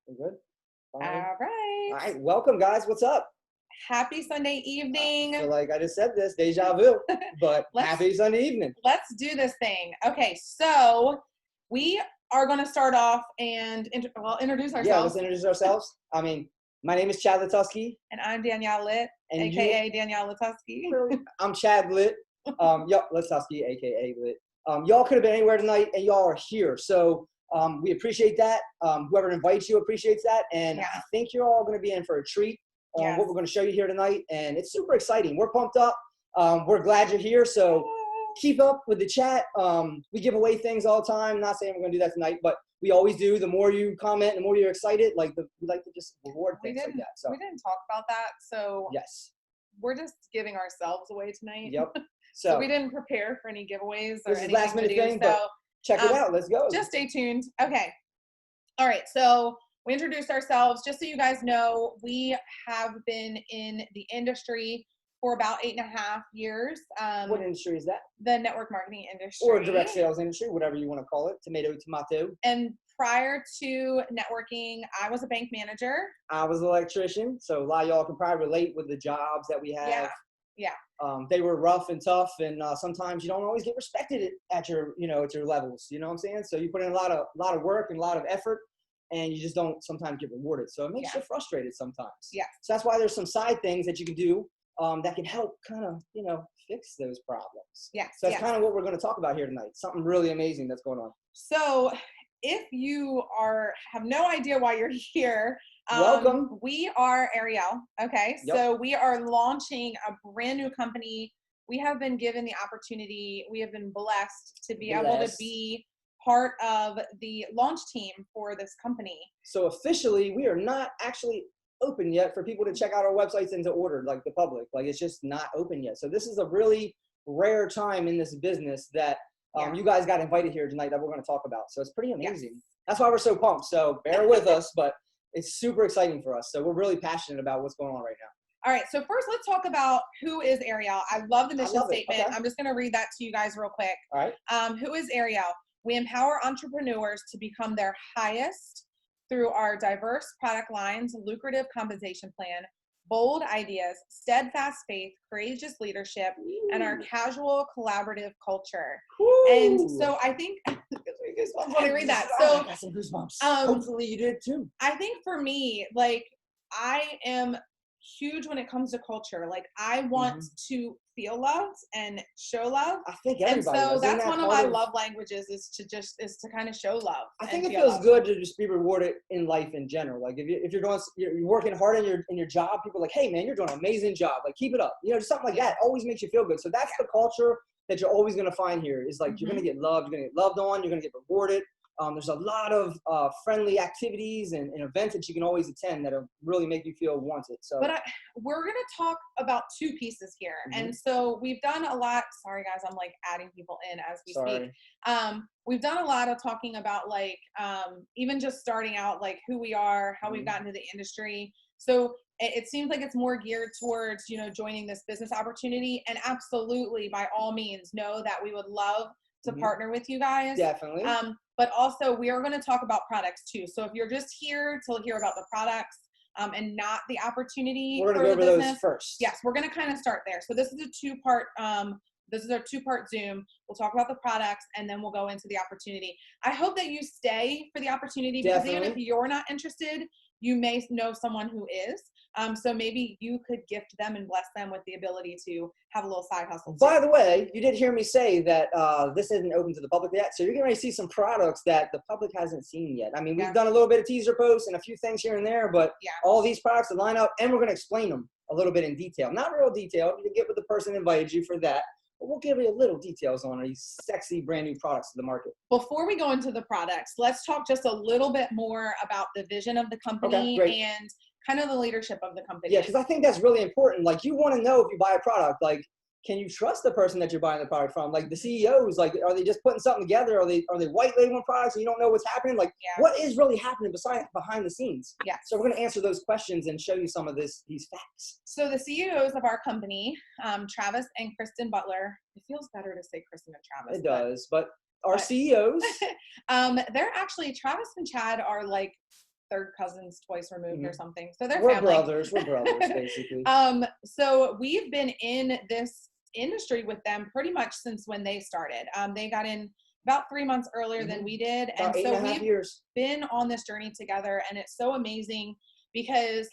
We're good? All Fine. right. All right. Welcome, guys. What's up? Happy Sunday I evening. feel like I just said this, deja vu, but let's happy Sunday evening. let's do this thing. Okay, so we are going to start off and introduce Yeah, let's ourselves. introduce ourselves. My name is Chad Latusky, And I'm Danielle Litt, and aka Danielle Latusky. I'm Chad Lit. Latusky, aka Lit. Y'all could have been anywhere tonight, and y'all are here. So we appreciate that. Whoever invites you appreciates that, and Yeah. I think you're all going to be in for a treat on Yes. what we're going to show you here tonight, and it's super exciting. We're pumped up. We're glad you're here. So keep up with the chat. We give away things all the time. Not saying we're going to do that tonight, but we always do. The more you comment, the more you're excited. We like to just reward things like that. So we didn't talk about that, so yes, we're just giving ourselves away tonight. yep. So we didn't prepare for any giveaways or This is anything last minute to do. thing, but check it out. Let's go. Just stay tuned. Okay. All right. So we introduced ourselves. Just so you guys know, we have been in the industry for about 8.5 years. What industry is that? The network marketing industry. Or direct sales industry, whatever you want to call it. Tomato. And prior to networking, I was a bank manager. I was an electrician. So a lot of y'all can probably relate with the jobs that we have. Yeah. They were rough and tough, and sometimes you don't always get respected at your levels. You know what I'm saying? So you put in a lot of work and a lot of effort, and you just don't sometimes get rewarded. So it makes you frustrated sometimes. Yeah. So that's why there's some side things that you can do that can help kind of fix those problems. Yeah. So that's kind of what we're going to talk about here tonight. Something really amazing that's going on. So if you have no idea why you're here, welcome. We are Ariel. Okay. Yep. So we are launching a brand new company. We have been given the opportunity. We have been blessed to be able to be part of the launch team for this company. So officially, we are not actually open yet for people to check out our websites and to order, like the public. Like, it's just not open yet. So this is a really rare time in this business that you guys got invited here tonight that we're going to talk about. So it's pretty amazing. Yes. That's why we're so pumped. So bear with us, but it's super exciting for us. So we're really passionate about what's going on right now. All right. So first, let's talk about who is Ariel. I love the mission statement. Okay. I'm just going to read that to you guys real quick. All right. Who is Ariel? We empower entrepreneurs to become their highest through our diverse product lines, lucrative compensation plan, bold ideas, steadfast faith, courageous leadership, and our casual collaborative culture. Ooh. And so I think when I read that, so I got some goosebumps. Hopefully you did too. I think for me, like, I am huge when it comes to culture. Like, I want to feel loved and show love. I think everybody does. So that's that one of my love languages is to kind of show love. I think it feels good to just be rewarded in life in general. Like if you're working hard in your job, people are like, hey man, you're doing an amazing job. Like, keep it up. Just something like that always makes you feel good. So that's the culture that you're always going to find here is like, you're going to get loved, you're going to get loved on, you're going to get rewarded. There's a lot of friendly activities and events that you can always attend that'll really make you feel wanted. So, but we're going to talk about two pieces here. And so we've done a lot. Sorry, guys, I'm like adding people in as we speak. We've done a lot of talking about like even just starting out, like who we are, how we've gotten to the industry. So it seems like it's more geared towards, joining this business opportunity. And absolutely, by all means, know that we would love to partner with you guys. Definitely. But also we are going to talk about products too. So if you're just here to hear about the products and not the opportunity we're going to go over those first. Yes, we're going to kind of start there. So this is a two-part this is our two-part Zoom. We'll talk about the products and then we'll go into the opportunity. I hope that you stay for the opportunity because even if you're not interested, you may know someone who is. So maybe you could gift them and bless them with the ability to have a little side hustle too. By the way, you did hear me say that this isn't open to the public yet. So you're going to see some products that the public hasn't seen yet. I mean, we've done a little bit of teaser posts and a few things here and there, but all these products will line up and we're going to explain them a little bit in detail. Not real detail. You can get with the person who invited you for that. But we'll give you a little details on these sexy brand new products to the market. Before we go into the products, let's talk just a little bit more about the vision of the company and kind of the leadership of the company. Yeah, because I think that's really important. Like, you want to know if you buy a product, like, can you trust the person that you're buying the product from? Like the CEOs, like, are they just putting something together? Are they white labeling products and you don't know what's happening? Like, what is really happening behind the scenes? Yeah. So we're going to answer those questions and show you some of these facts. So the CEOs of our company, Travis and Kristen Butler. It feels better to say Kristen and Travis. It does, but our CEOs. They're actually, Travis and Chad are like third cousins twice removed or something. So they're we're family. We're brothers, basically. So we've been in this industry with them pretty much since when they started. They got in about 3 months earlier than we did. About and so 8.5 we've years. been on this journey together, and it's so amazing because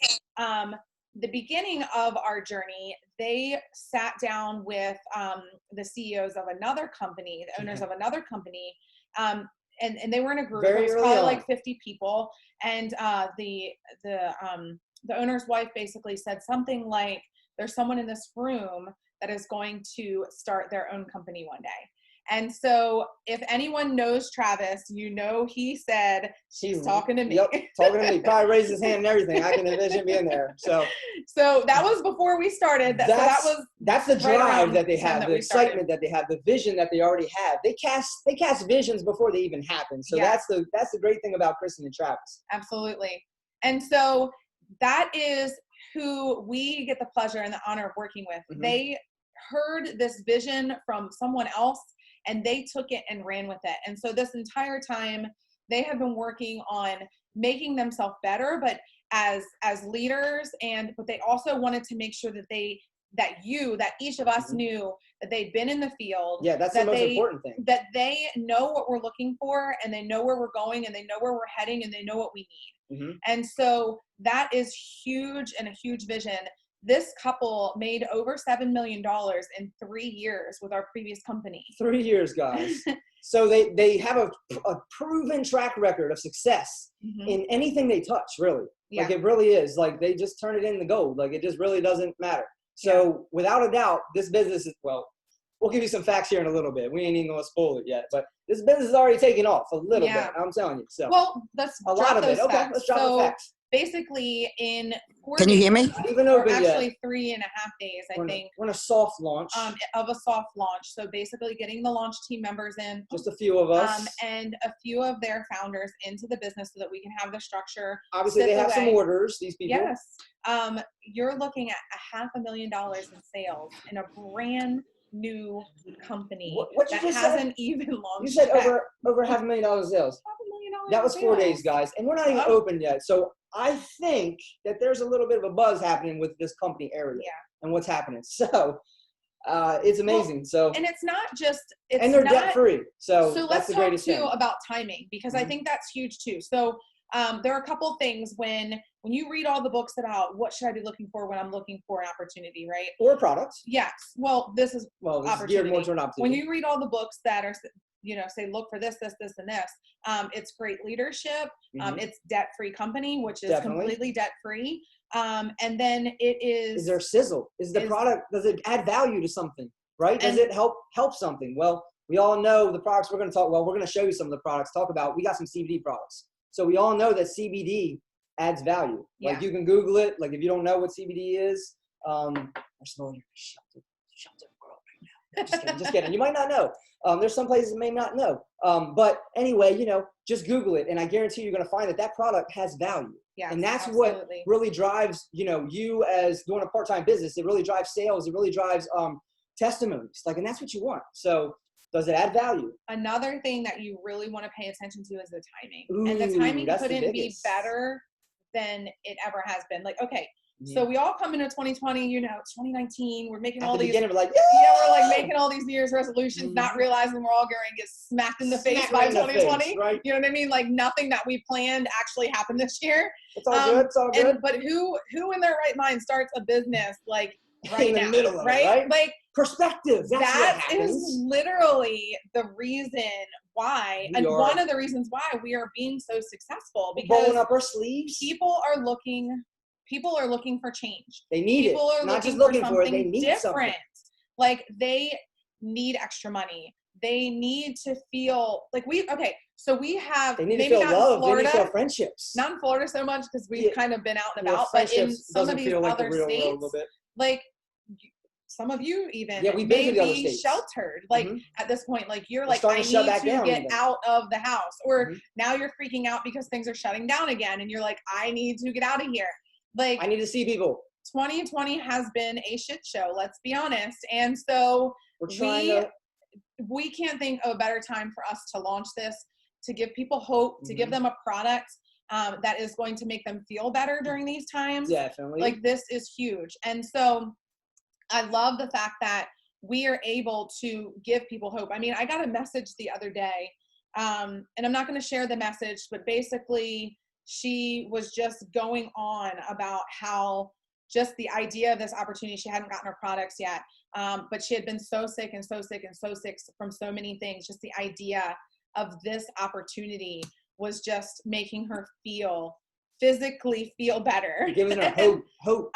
the beginning of our journey, they sat down with the CEOs of another company, the owners of another company, and they were in a group. It was probably like 50 people, and the owner's wife basically said something like, "There's someone in this room that is going to start their own company one day." And so if anyone knows Travis, you know he said, "She's talking to me." Yep, talking to me. Probably raised his hand and everything. I can envision being there. So that was before we started. That's the drive that they have, the excitement started. that they have, the vision that they already have. They cast visions before they even happen. So that's the great thing about Kristen and Travis. Absolutely. And so that is who we get the pleasure and the honor of working with. They heard this vision from someone else, and they took it and ran with it. And so this entire time, they have been working on making themselves better, but as leaders, but they also wanted to make sure that each of us knew that they'd been in the field. Yeah, that's the most important thing. That they know what we're looking for, and they know where we're going, and they know where we're heading, and they know what we need. And so that is huge, and a huge vision. This couple made over $7 million in 3 years with our previous company. 3 years, guys. So they have a proven track record of success in anything they touch, really. Like it really is. Like they just turn it into gold. Like it just really doesn't matter. So without a doubt, this business is, well, we'll give you some facts here in a little bit. We ain't even gonna spoil it yet, but this business is already taking off a little bit. I'm telling you. So let's a drop lot of those it. Okay, facts. let's drop the facts. Basically, in 4 Can you hear me? Even open actually 3.5 days, I think. We're in a soft launch. Of a soft launch. So basically getting the launch team members in. Just a few of us. And a few of their founders into the business so that we can have the structure. Obviously, they have some orders, these people. Yes. You're looking at $500,000 in sales in a brand new company that hasn't even launched. You said over $500,000 in sales. $500,000. That was 4 days, guys, and we're not even open yet. So I think that there's a little bit of a buzz happening with this company area and what's happening. So it's amazing. And it's not just and they're debt free. So let's that's the talk greatest too thing. about timing, because I think that's huge too. So there are a couple things when you read all the books about what should I be looking for when I'm looking for an opportunity, right? Or products. Yes. Well, this is geared more to an opportunity. When you read all the books that are, say look for this, this, this, and this, it's great leadership. It's debt-free company, which is completely debt-free. And then it is. Is there sizzle? Is the product, does it add value to something, right? Does it help something? Well, we all know the products we're going to talk, we're going to show you some of the products, we got some CBD products. So we all know that CBD adds value. Like you can Google it. Like if you don't know what CBD is, there's someone here shelter girl right now. Just kidding. You might not know. There's some places you may not know. But anyway, just Google it, and I guarantee you're going to find that product has value. Yeah, and that's what really drives, you as doing a part-time business. It really drives sales. It really drives testimonies. And that's what you want. So does it add value? Another thing that you really want to pay attention to is the timing. Ooh, and the timing couldn't be better than it ever has been. So we all come into 2020, 2019, we're making all these, we're making all these New Year's resolutions, not realizing we're all going to get smacked in the face by 2020. Right? You know what I mean? Nothing that we planned actually happened this year. It's all good. It's all good. But who in their right mind starts a business right in the now, middle of right? It, right? Perspective. That is literally the reason why, one of the reasons why we are being so successful, because rolling up our sleeves. People are looking for change. They need people it. Are not just looking looking for it. They need different. Something. They need extra money. They need to feel so we have, they need maybe to feel not love. in Florida, they need to feel friendships. Not in Florida so much because we've kind of been out and about, but in some of these other states, some of you even may be sheltered. At this point, you're I need to get out of the house, or now you're freaking out because things are shutting down again, and you're like, I need to get out of here. I need to see people. 2020 has been a shit show. Let's be honest, and so we can't think of a better time for us to launch this, to give people hope, to give them a product that is going to make them feel better during these times. Definitely. Like this is huge. And so I love the fact that we are able to give people hope. I mean, I got a message the other day, and I'm not going to share the message, but basically she was just going on about how just the idea of this opportunity, she hadn't gotten her products yet, but she had been so sick and so sick and so sick from so many things. Just the idea of this opportunity was just making her physically feel better. Giving her hope.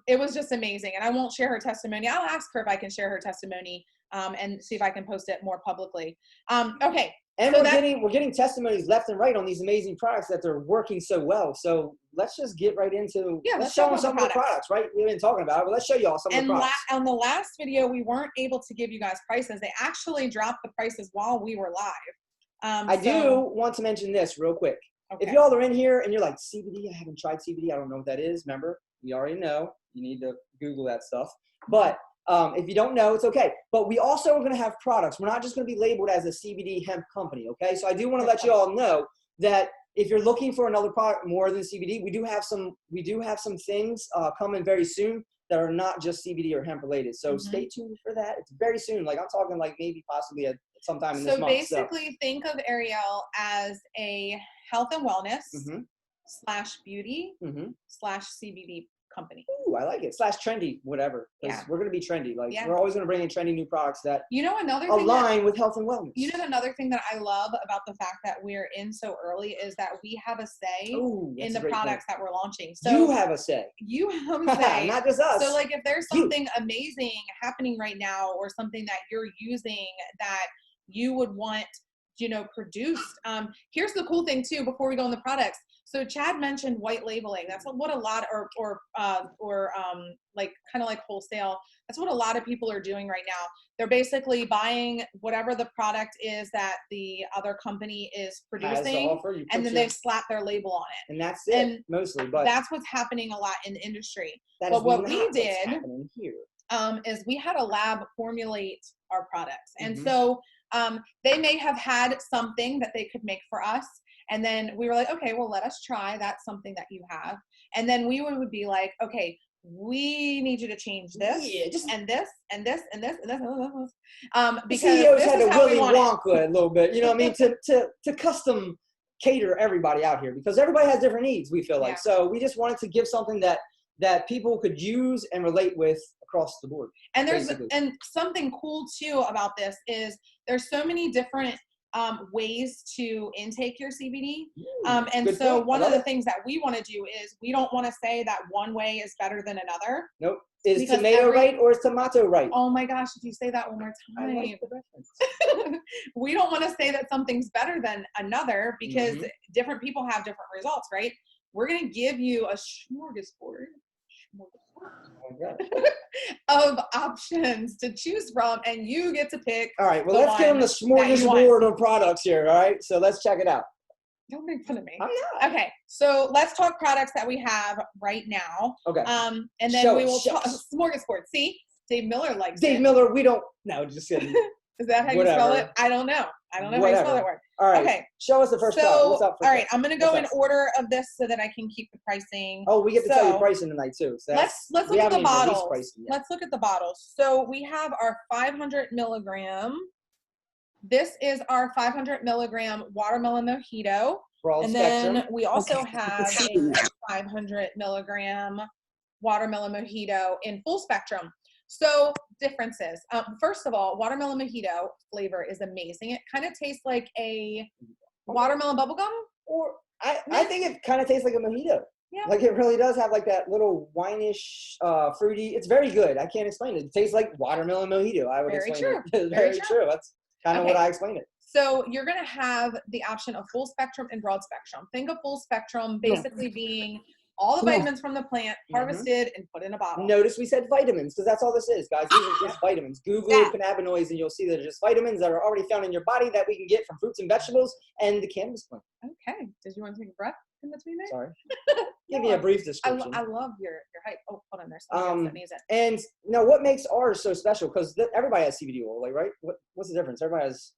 It was just amazing. And I won't share her testimony. I'll ask her if I can share her testimony, and see if I can post it more publicly. Okay. And so we're getting testimonies left and right on these amazing products that they're working so well. So let's just get right into let's show them some of the products, right? We've been talking about it, but let's show y'all some of the products. On the last video, we weren't able to give you guys prices. They actually dropped the prices while we were live. I do want to mention this real quick. Okay. If y'all are in here and you're like, CBD, I haven't tried CBD. I don't know what that is. Remember, you already know. You need to Google that stuff. But if you don't know, it's okay. But we also are going to have products. We're not just going to be labeled as a CBD hemp company, okay? So I do want to let you all know that if you're looking for another product more than CBD, we do have some things coming very soon that are not just CBD or hemp related. So stay tuned for that. It's very soon. Like I'm talking like maybe possibly sometime in this month. So basically think of Ariel as a health and wellness / beauty / CBD company. Ooh, I like it. / trendy, whatever. Yeah. We're going to be trendy. Like we're always going to bring in trendy new products that align with health and wellness. You know, another thing that I love about the fact that we're in so early is that we have a say in the products that we're launching. So you have a say. You have a say. Not just us. So like if there's something amazing happening right now or something that you're using that you would want, produced. Here's the cool thing too, before we go on the products. So Chad mentioned white labeling. That's what a lot, or like kind of like wholesale. That's what a lot of people are doing right now. They're basically buying whatever the product is that the other company is producing, and then they slap their label on it. And that's it, mostly. But that's what's happening a lot in the industry. But what we did is we had a lab formulate our products, and so they may have had something that they could make for us. And then we were like, okay, well, let us try. That's something that you have. And then we would be like, okay, we need you to change this and this and this and this and this. Because CEOs had to Willy Wonka a little bit, you know what I mean? To custom cater everybody out here, because everybody has different needs, we feel like. So we just wanted to give something that people could use and relate with across the board. And and something cool too about this is there's so many different ways to intake your CBD. And so one of the things that we want to do is we don't want to say that one way is better than another. Nope. Is tomato right or is tomato right? Oh my gosh, if you say that one more time. I like the reference. We don't want to say that something's better than another because different people have different results, right? We're going to give you a smorgasbord of options to choose from, and you get to pick. All right, well, let's give them the smorgasbord of products here. All right, so let's check it out. Don't make fun of me. I'm not. Okay, so let's talk products that we have right now. Okay. And then we will talk smorgasbord. See, Dave Miller likes it. Dave Miller, we don't. No, just kidding. Is that how you spell it? I don't know. I don't know how you spell that word. All right. Okay. Show us the first product. What's up? All right. I'm going to go in order of this so that I can keep the pricing. Oh, we get to tell you pricing tonight too. So let's look at the bottles. Let's look at the bottles. So we have our 500 milligram. This is our 500 milligram watermelon mojito. And then we also have a 500 milligram watermelon mojito in full spectrum. So differences. First of all, watermelon mojito flavor is amazing. It kind of tastes like a watermelon bubblegum. Or I think it kind of tastes like a mojito. Yeah. Like it really does have like that little winish, fruity. It's very good. I can't explain it. It tastes like watermelon mojito. I would explain it. Very true. That's kind of what I explained it. So you're going to have the option of full spectrum and broad spectrum. Think of full spectrum basically being all the vitamins from the plant harvested and put in a bottle. Notice we said vitamins because that's all this is, guys. These are just vitamins. Google cannabinoids and you'll see that they're just vitamins that are already found in your body that we can get from fruits and vegetables and the cannabis plant. Okay. Did you want to take a breath in between there? Sorry. Give me a brief description. I love your hype. Oh, hold on. There's something that needs it. And now what makes ours so special? Because everybody has CBD oil, right? What's the difference? Everybody has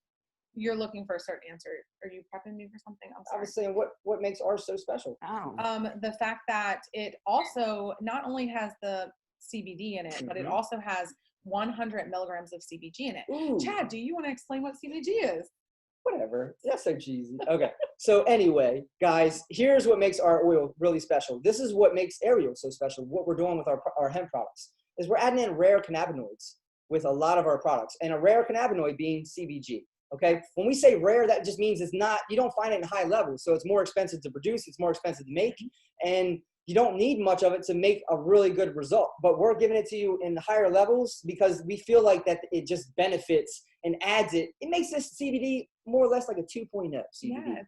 you're looking for a certain answer. Are you prepping me for something? I'm I sorry. was saying, what makes ours so special? Oh. The fact that it also not only has the CBD in it, but it also has 100 milligrams of CBG in it. Ooh. Chad, do you want to explain what CBG is? Whatever. That's so cheesy. Okay. So anyway, guys, here's what makes our oil really special. This is what makes Ariel so special. What we're doing with our hemp products is we're adding in rare cannabinoids with a lot of our products, and a rare cannabinoid being CBG. Okay. When we say rare, that just means it's not, you don't find it in high levels. So it's more expensive to produce. It's more expensive to make. And you don't need much of it to make a really good result, but we're giving it to you in higher levels because we feel like that it just benefits and adds it. It makes this CBD more or less like a 2.0 CBD,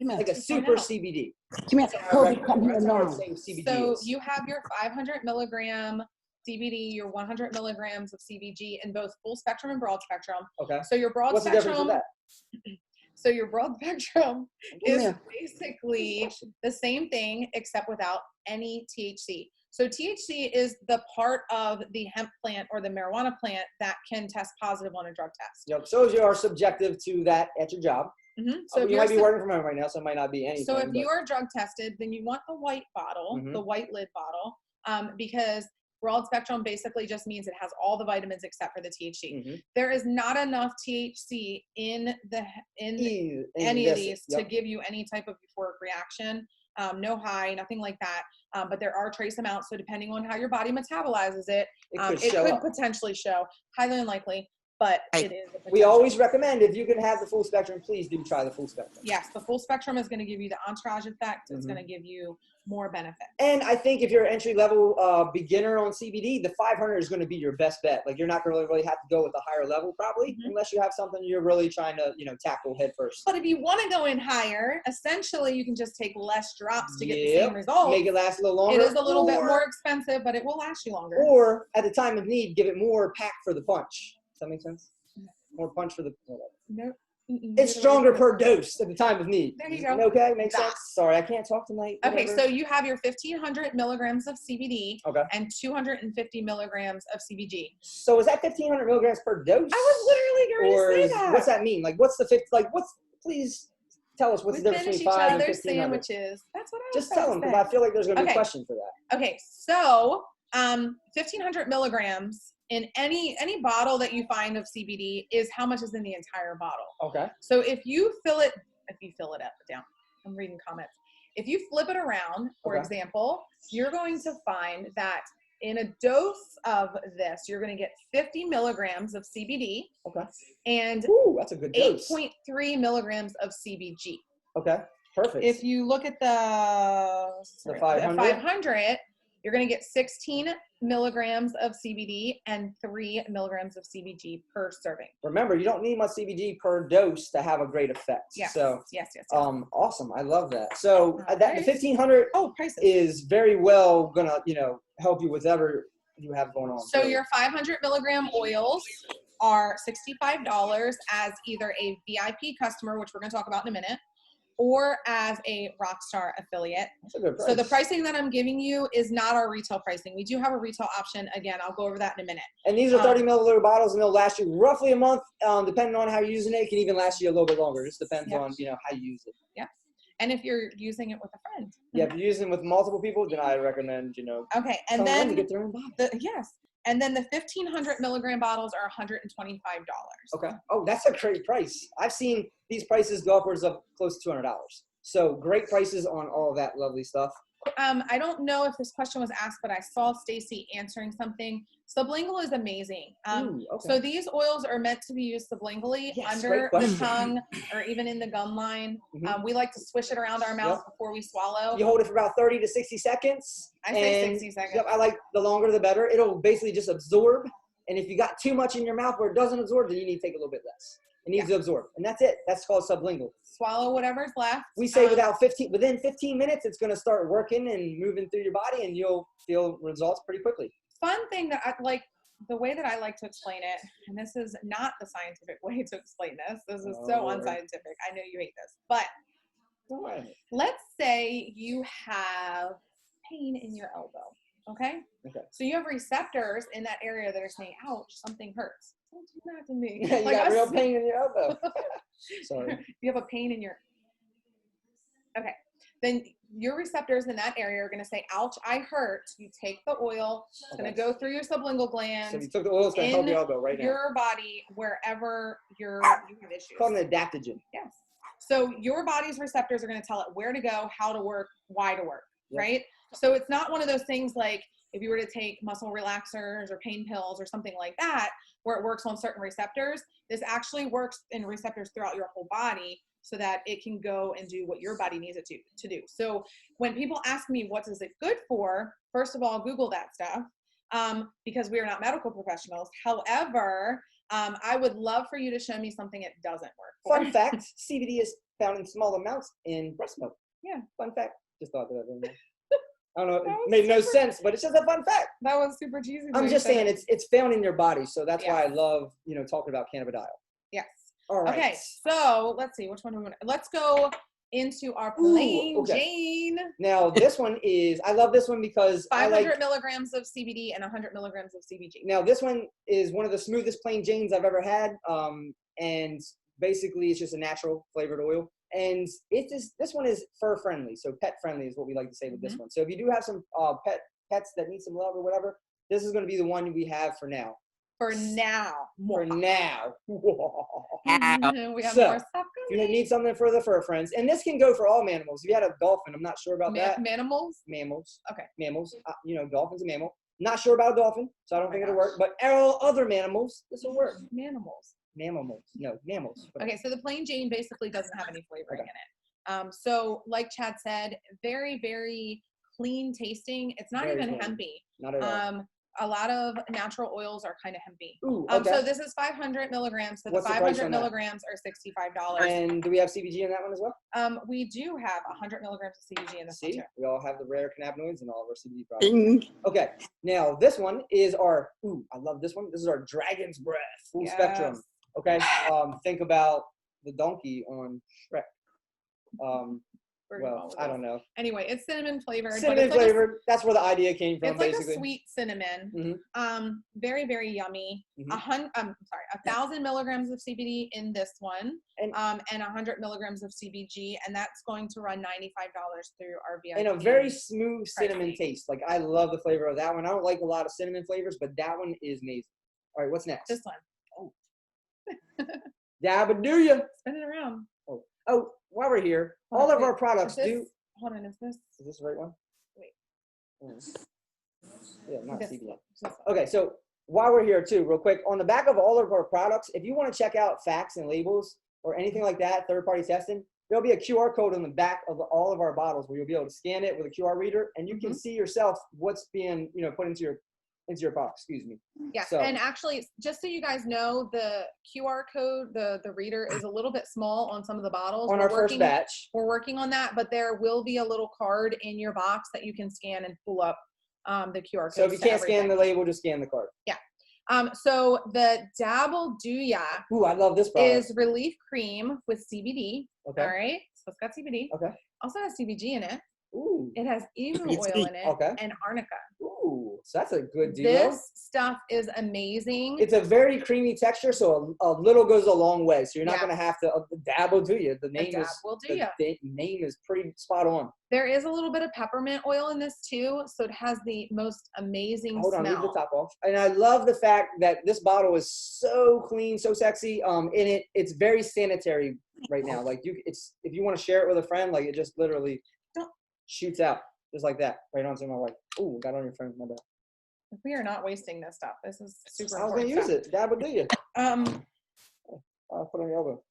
Yeah, like a super CBD. Come here, Kobe, come here That's how now. I'd say CBD So is. you have your 500 milligram CBD, your 100 milligrams of CBG in both full spectrum and broad spectrum. Okay. So your broad What's the difference spectrum, with that? so your broad spectrum is Yeah. basically the same thing except without any THC. So THC is the part of the hemp plant or the marijuana plant that can test positive on a drug test. Yep. So you are subjective to that at your job. So if you you're might be working from home right now, so it might not be anything. So if you are drug tested, then you want the white bottle, Mhm. the white lid bottle, because broad spectrum basically just means it has all the vitamins except for the THC. There is not enough THC in any of these to give you any type of euphoric reaction. No high, nothing like that. But there are trace amounts. So depending on how your body metabolizes it, it could potentially show. Highly unlikely, but it is a potential. We always recommend, if you can have the full spectrum, please do try the full spectrum. Yes, the full spectrum is going to give you the entourage effect. It's going to give you more benefit. And I think if you're an entry level beginner on CBD, the 500 is going to be your best bet. Like you're not going to really have to go with a higher level probably, unless you have something you're really trying to, tackle head first. But if you want to go in higher, essentially you can just take less drops to get the same result. Make it last a little longer. It is a little bit more expensive, but it will last you longer. Or at the time of need, give it more pack for the punch. Does that make sense? More punch for the. No. It's stronger per dose at the time of need. There you go. Okay, makes sense. Sorry, I can't talk tonight. Okay, so you have your 1,500 milligrams of CBD Okay. and 250 milligrams of CBG. So is that 1,500 milligrams per dose? I was literally going to say that. What's that mean? Like, what's the fifth? Like, please tell us what's the difference between 5 and 1,500. Sandwiches. That's what I was Just tell them, because I feel like there's going to be a question for that. Okay, so 1,500 milligrams in any bottle that you find of CBD is how much is in the entire bottle. Okay. So if you fill it up down, I'm reading comments. If you flip it around, for example, you're going to find that in a dose of this, you're going to get 50 milligrams of CBD. Okay. And that's a good dose. 8.3 milligrams of CBG. Okay. Perfect. If you look at the 500, you're going to get 16 milligrams of CBD and 3 milligrams of CBG per serving. Remember, you don't need much CBD per dose to have a great effect. Yes. So, yes. Awesome. I love that. So the 1,500 prices is very well gonna, help you with whatever you have going on. So your 500 milligram oils are $65 as either a VIP customer, which we're going to talk about in a minute, or as a Rockstar affiliate. That's a good price. So the pricing that I'm giving you is not our retail pricing. We do have a retail option. Again, I'll go over that in a minute. And these are 30 milliliter bottles, and they'll last you roughly a month, depending on how you're using it. It can even last you a little bit longer. It just depends on, how you use it. Yep. And if you're using it with a friend. Yeah, if you're using it with multiple people, then I recommend, Okay, and then to get their own bottle. And then the 1,500 milligram bottles are $125. Okay. Oh, that's a great price. I've seen these prices go upwards of close to $200. So great prices on all of that lovely stuff. I don't know if this question was asked, but I saw Stacy answering something. Sublingual is amazing. So these oils are meant to be used sublingually under the tongue or even in the gum line. We like to swish it around our mouth before we swallow. You hold it for about 30 to 60 seconds. I say 60 seconds. Yep, I like the longer the better. It'll basically just absorb. And if you got too much in your mouth where it doesn't absorb, then you need to take a little bit less. It needs to absorb. And that's it. That's called sublingual. Swallow whatever's left. We say within 15 minutes, it's going to start working and moving through your body, and you'll feel results pretty quickly. Fun thing that I like, the way that I like to explain it, and this is not the scientific way to explain this. This is so unscientific. I know you hate this. But let's say you have pain in your elbow. Okay? Okay. So you have receptors in that area that are saying, ouch, something hurts. Don't do that to me. You Like, got I real was- pain in your elbow. Sorry. You have a pain in your. Okay. Then your receptors in that area are going to say, ouch, I hurt. You take the oil. It's going Okay. to go through your sublingual So gland, you took the oil, it's going to help in your elbow right now. your body, wherever you have issues. It's called an adaptogen. Yes. So your body's receptors are going to tell it where to go, how to work, why to work, Yep. right? So it's not one of those things like if you were to take muscle relaxers or pain pills or something like that, where it works on certain receptors. This actually works in receptors throughout your whole body so that it can go and do what your body needs it to do. So when people ask me what is it good for, first of all, Google that stuff because we are not medical professionals. However, I would love for you to show me something it doesn't work for. Fun fact, CBD is found in small amounts in breast milk. Yeah. Fun fact. Just thought that. I don't know. That It was made no super- sense, but it's just a fun fact. That was super cheesy. I'm just saying it's found in your body, so that's why I Yes. love talking about cannabidiol. Yes. All right. Okay, so let's see which one do we want. Let's go into our Ooh, plain okay. Jane. Now this one is I love this one because I 500 like. milligrams of CBD and 100 milligrams of CBG. Now this one is one of the smoothest plain Janes I've ever had, and basically it's just a natural flavored oil. And this one is fur friendly, so pet friendly is what we like to say with this one. So if you do have some pets that need some love or whatever, this is going to be the one we have for now. For now. For now. We have So, more stuff You going. need something for the fur friends, and this can go for all mammals. If you had a dolphin, I'm not sure about that. Manimals? Mammals. Okay. Mammals. Dolphin's a mammal. Not sure about a dolphin, so I don't Oh think my it'll work. But all other mammals, this will work. Mammals. Mammals. No, mammals. Okay, so the plain Jane basically doesn't have any flavoring Okay. in it. So like Chad said, very, very clean tasting. It's not Very even clean. hempy. Not at all. A lot of natural oils are kind of hempy. Ooh, okay. So this is 500 milligrams. So What's the the price 500 on that? milligrams are $65. And do we have CBG in that one as well? We do have 100 milligrams of CBG in this one See, too. we all have the rare cannabinoids in all of our CBD products. Okay, now this one is our. Ooh, I love this one. This is our Dragon's Breath full spectrum. Yes. Okay, think about the donkey on Shrek. We're gonna go Well, with I this. don't know. Anyway, it's cinnamon flavored. but Cinnamon it's like flavored. That's where the idea came from, It's like basically. a sweet cinnamon. Mhm. Very, very yummy. Mhm. 1,000 milligrams of CBD in this one, And- and 100 milligrams of CBG, and that's going to run $95 through our VIP. And a very smooth cinnamon pricing. taste. Like I love the flavor of that one. I don't like a lot of cinnamon flavors, but that one is amazing. All right, what's next? This one. Dabba-doo-ya. Spin it around. Oh, while we're here, Hold all on, of wait, our products Is do. this, hold on, is this? Is this the right one? Wait. Yeah, not This CBD. one, this one. Okay, so while we're here too, real quick, on the back of all of our products, if you want to check out facts and labels or anything like that, third-party testing, there'll be a QR code on the back of all of our bottles where you'll be able to scan it with a QR reader, and you can see yourself what's being, put into your box. Excuse me. Yes, So- and actually, just so you guys know, the QR code, the reader is a little bit small on some of the bottles. On our first batch. We're working on that, but there will be a little card in your box that you can scan and pull up the QR code. So if you can't scan the label, just scan the card. So the Dabble Do Ya Ooh, I love this product. is relief cream with CBD. Okay. All right, so it's got CBD. Okay. Also has CBG in it. Ooh. It has emu It's oil in it Okay. and arnica. Ooh. So that's a good deal. This stuff is amazing. It's a very creamy texture, so a little goes a long way. So you're not Yeah. going to have to dabble, do you? The name dab is will do the ya. name is pretty spot on. There is a little bit of peppermint oil in this too, so it has the most amazing Hold on, leave smell. the top off. And I love the fact that this bottle is so clean, so sexy. It's very sanitary right now. Like if you want to share it with a friend, like it just literally shoots out just like that, right onto my wife. Ooh, got on your phone, my bad. We are not wasting this stuff. This is super I was gonna important use it. Dabble, do you? I'll put on your elbow.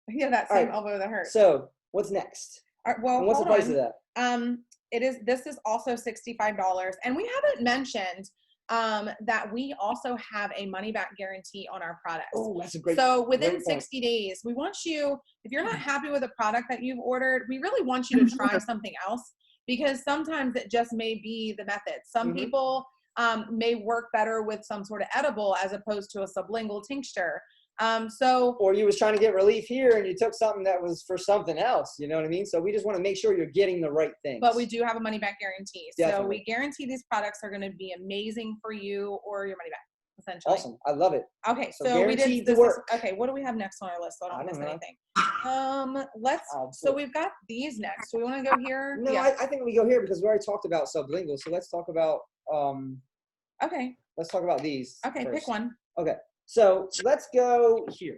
Yeah, that All same right, elbow that hurts. So what's next? All right, well, And what's the hold price on. of that? This is also $65, and we haven't mentioned that we also have a money back guarantee on our products. Oh, that's a great. So within great point. 60 days, we want you, if you're not happy with a product that you've ordered, we really want you to try something else, because sometimes it just may be the method. Some Mhm. people may work better with some sort of edible as opposed to a sublingual tincture. Or you was trying to get relief here and you took something that was for something else, you know what I mean? So we just want to make sure you're getting the right things. But we do have a money back guarantee. So Definitely. we guarantee these products are going to be amazing for you or your money back. essentially. Awesome. I love it. Okay, So so we guaranteed did to this. work. Okay, what do we have next on our list? So I I don't miss don't know. anything. So we've got these next. Do we want to go here? No, Yeah. I think we go here because we already talked about sublingual. So let's talk about Okay. let's talk about these. Okay, first. pick one. Okay. So let's go here.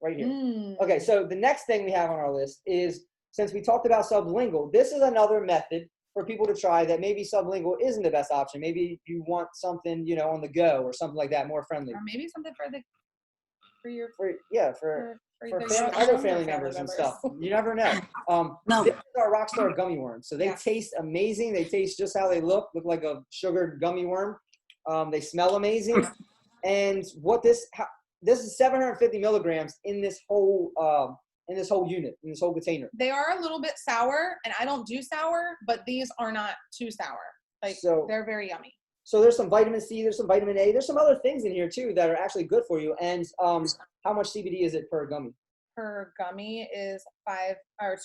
Right here. Mm. Okay, so the next thing we have on our list is, since we talked about sublingual, this is another method for people to try that maybe sublingual isn't the best option. Maybe you want something, you know, on the go or something like that, more friendly. Or maybe something for your For the other younger family members and stuff. You never know. No. This is our Rockstar gummy worm. So they Yes. taste amazing. They taste just how they look like a sugared gummy worm. They smell amazing. And what this is 750 milligrams in this whole unit, in this whole container. They are a little bit sour, and I don't do sour, but these are not too sour. Like, So- they're very yummy. So there's some vitamin C, there's some vitamin A, there's some other things in here too that are actually good for you. And how much CBD is it per gummy? Per gummy is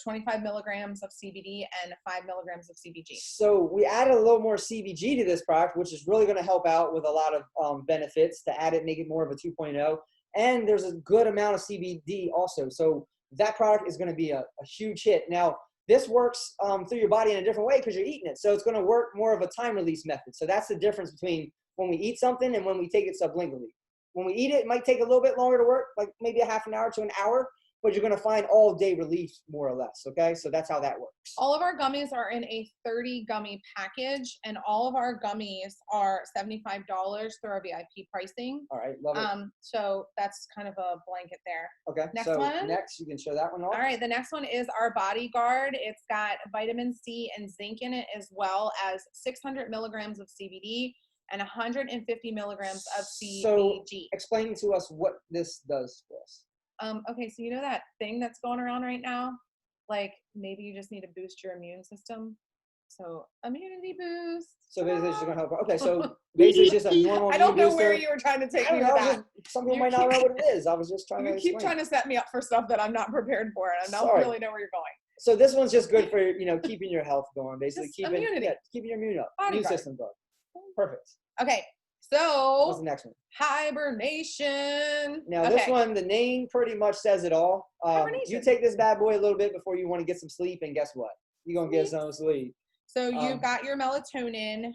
25 milligrams of CBD and 5 milligrams of CBG. So we added a little more CBG to this product, which is really going to help out with a lot of benefits to add it, make it more of a 2.0. And there's a good amount of CBD also. So that product is going to be a huge hit. Now, this works through your body in a different way because you're eating it. So it's going to work more of a time release method. So that's the difference between when we eat something and when we take it sublingually. When we eat it, it might take a little bit longer to work, like maybe a half an hour to an hour, but you're going to find all day relief more or less. Okay. So that's how that works. All of our gummies are in a 30 gummy package, and all of our gummies are $75 through our VIP pricing. All right. Love it. So that's kind of a blanket there. Okay. next so one. Next, you can show that one off. All right, the next one is our Bodyguard. It's got vitamin C and zinc in it, as well as 600 milligrams of CBD and 150 milligrams of CBG. So explain to us what this does for us. Okay, so you know that thing that's going around right now? Like, maybe you just need to boost your immune system. So immunity boost. So basically, it's just gonna help. Okay, so basically, it's just a normal. I don't know immune where booster. you were trying to take I me don't with know. that. Just, some people You might not know keep- what it is. I was just trying You to keep explain. trying to set me up for stuff that I'm not prepared for, and I don't Sorry. really know where you're going. So this one's just good for keeping your health going, basically Just keeping immunity. keeping your immune Bodyguard. system going. Perfect. Okay, What's so the next one? hibernation. Now okay. this one, the name pretty much says it all. You Hibernation. take this bad boy a little bit before you want to get some sleep, and guess what? You're gonna get some sleep. So you've got your melatonin.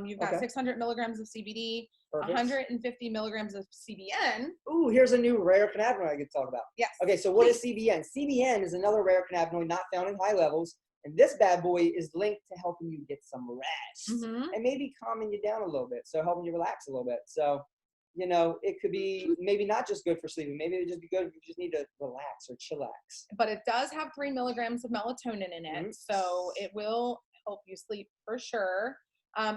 You've got Okay. 600 milligrams of CBD, Perfect. 150 milligrams of CBN. Ooh, here's a new rare cannabinoid I get to talk about. Yes. Okay, so what is CBN? CBN is another rare cannabinoid not found in high levels, and this bad boy is linked to helping you get some rest Mhm. and maybe calming you down a little bit, so helping you relax a little bit. So, it could be maybe not just good for sleeping. Maybe it would just be good if you just need to relax or chillax. But it does have 3 milligrams of melatonin in it, Mhm. so it will help you sleep for sure.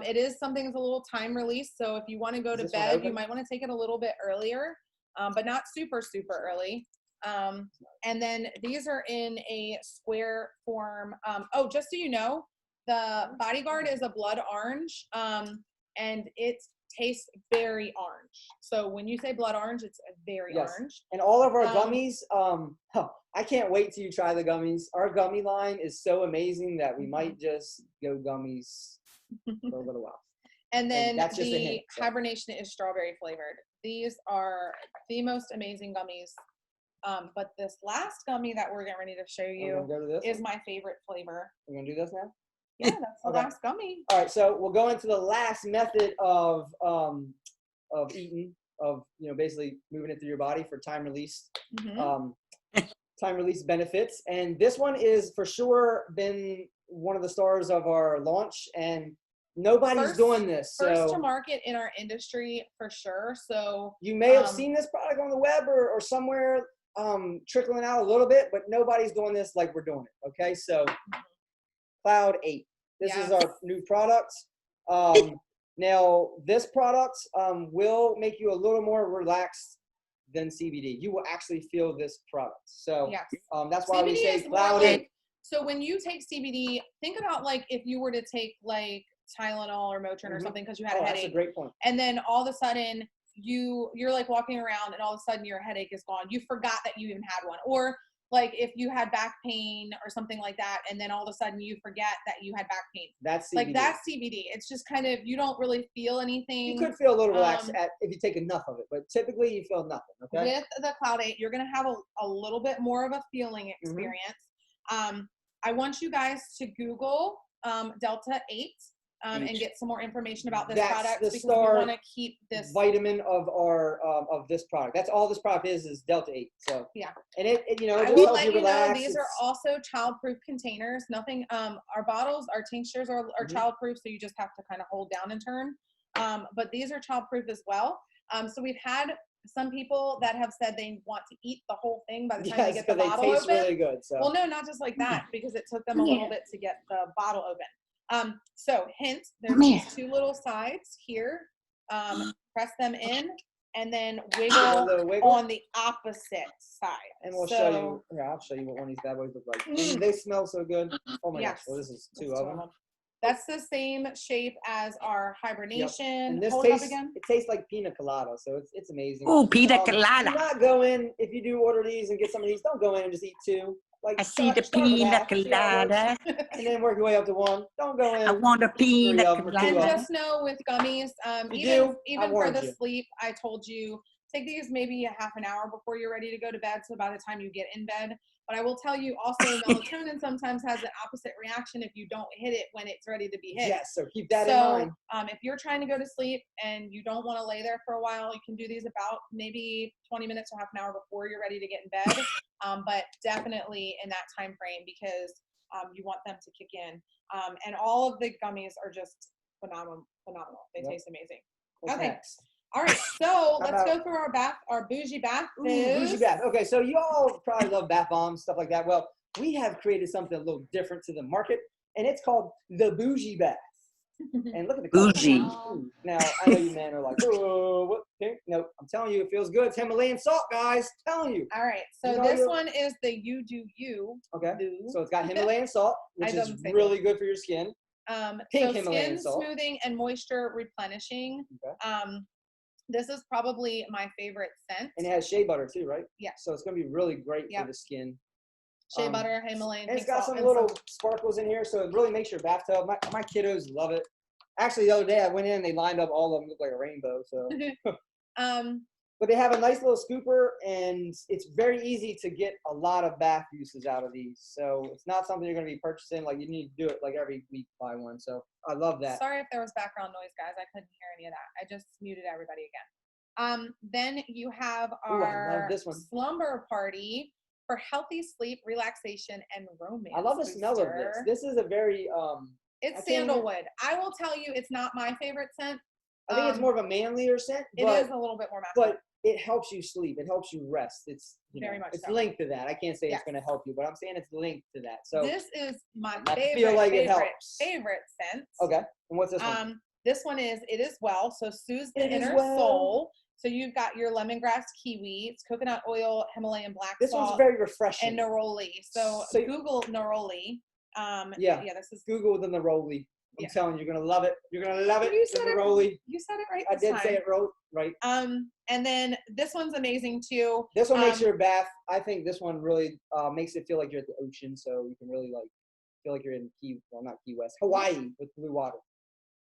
It is something that's a little time release, so if you want to go Is to this one bed, you open? might want to take it a little bit earlier, but not super, super early. And then these are in a square form. Just so you know, the Bodyguard is a blood orange, and it tastes very orange. So when you say blood orange, it's very Yes. orange. And all of our Um, gummies, I can't wait till you try the gummies. Our gummy line is so amazing that we might just go gummies for a little while. And then that's just a the hint, so. hibernation is strawberry flavored. These are the most amazing gummies. But this last gummy that we're getting ready to show We're you gonna go to this. is my favorite flavor. We're gonna do this now. Yeah, that's the Okay. last gummy. All right, so we'll go into the last method of eating, of basically moving it through your body for time release, Mhm. time release benefits. And this one is for sure been one of the stars of our launch, and nobody's First- doing this. First to So market in our industry for sure. So you may have um, seen this product on the web or somewhere trickling out a little bit, but nobody's doing this like we're doing it. Okay, so Cloud 8. This is Yes. our new product. Now, this product will make you a little more relaxed than CBD. You will actually feel this product. So yes. that's why we CBD say is more Cloud like, 8. so when you take CBD, think about like if you were to take like Tylenol or Motrin or Mhm. something because you had a That's a headache, great point. and then all of a sudden you're like walking around and all of a sudden your headache is gone. You forgot that you even had one. Or like if you had back pain or something like that, and then all of a sudden you forget that you had back pain. That's CBD. Like that's CBD. It's just kind of, you don't really feel anything. You could feel a little relaxed if you take enough of it, but typically you feel nothing. Okay. With the Cloud 8, you're gonna have a little bit more of a feeling experience. I want you guys to Google Delta 8. And get some more information about this product because we want to keep this vitamin of our of this product. That's all this product is Delta 8. So yeah, and it you know, I it will helps let you you know relax. these are also child-proof containers. Nothing. Our bottles, our tinctures are child-proof, so you just have to kind of hold down and turn. But these are child-proof as well. So we've had some people that have said they want to eat the whole thing by the time they get the bottle they taste open. really good. So well, no, not just like that because it took them a little bit to get the bottle open. So hint, there's these two little sides here. Press them in and then wiggle on the opposite side. And we'll show you. Here, I'll show you what one of these bad boys look like. And they smell so good. Oh my gosh! Well, this is two of them. That's the same shape as our hibernation. And this Hold tastes, it up again. it tastes like pina colada, so it's amazing. Oh, pina colada. Do not go in, if you do order these and get some of these, don't go in and just eat two. Like, I see the pina colada. And then work your way up to one. Don't go in. I want a pina colada. And just know with gummies, even for the sleep, I told you, take these maybe a half an hour before you're ready to go to bed, so by the time you get in bed. But I will tell you also, melatonin sometimes has an opposite reaction if you don't hit it when it's ready to be hit. Yes, so keep that in mind. If you're trying to go to sleep and you don't want to lay there for a while, you can do these about maybe 20 minutes or half an hour before you're ready to get in bed. But definitely in that time frame because you want them to kick in. And all of the gummies are just phenomenal. They taste amazing. What's okay. Next? All right, so let's go through our bougie bath. Bougie bath. Okay, so you all probably love bath bombs, stuff like that. Well, we have created something a little different to the market, and it's called the bougie bath. And look at the bougie. Now, I know you men are like, oh, what? Pink? No, I'm telling you, it feels good. It's Himalayan salt, guys. I'm telling you. All right, so this one is the You Do You. Okay, so it's got Himalayan salt, which is really good for your skin. Pink Himalayan salt. Skin smoothing and moisture replenishing. Okay. This is probably my favorite scent. And it has shea butter too, right? Yeah. So it's going to be really great for the skin. Shea butter, Himalayan. And it's got some little sparkles in here, so it really makes your bathtub. My kiddos love it. Actually, the other day I went in and they lined up all of them, look like a rainbow. So, but they have a nice little scooper, and it's very easy to get a lot of bath uses out of these. So it's not something you're going to be purchasing. Like you need to do it like every week, buy one. So I love that. Sorry if there was background noise, guys. I couldn't hear any of that. I just muted everybody again. Then you have our slumber party for healthy sleep, relaxation, and romance. I love the smell of this. This is a very it's sandalwood. I will tell you, it's not my favorite scent. I think it's more of a manlier scent. It is a little bit more masculine. But it helps you sleep. It helps you rest. It's very much it's linked to that. I can't say it's going to help you, but I'm saying it's linked to that. So this is my favorite scent. Okay. And what's this one? This one is It Is Well. So soothes the inner soul. So you've got your lemongrass kiwi, it's coconut oil, Himalayan black salt. This one's very refreshing. And neroli. So Google neroli. This is Google the neroli. I'm telling you, you're gonna love it. You're gonna love it. You said it right. I did say it right. And then this one's amazing too. This one makes your bath. I think this one really makes it feel like you're at the ocean, so you can really like feel like you're in not Key West, Hawaii with blue water.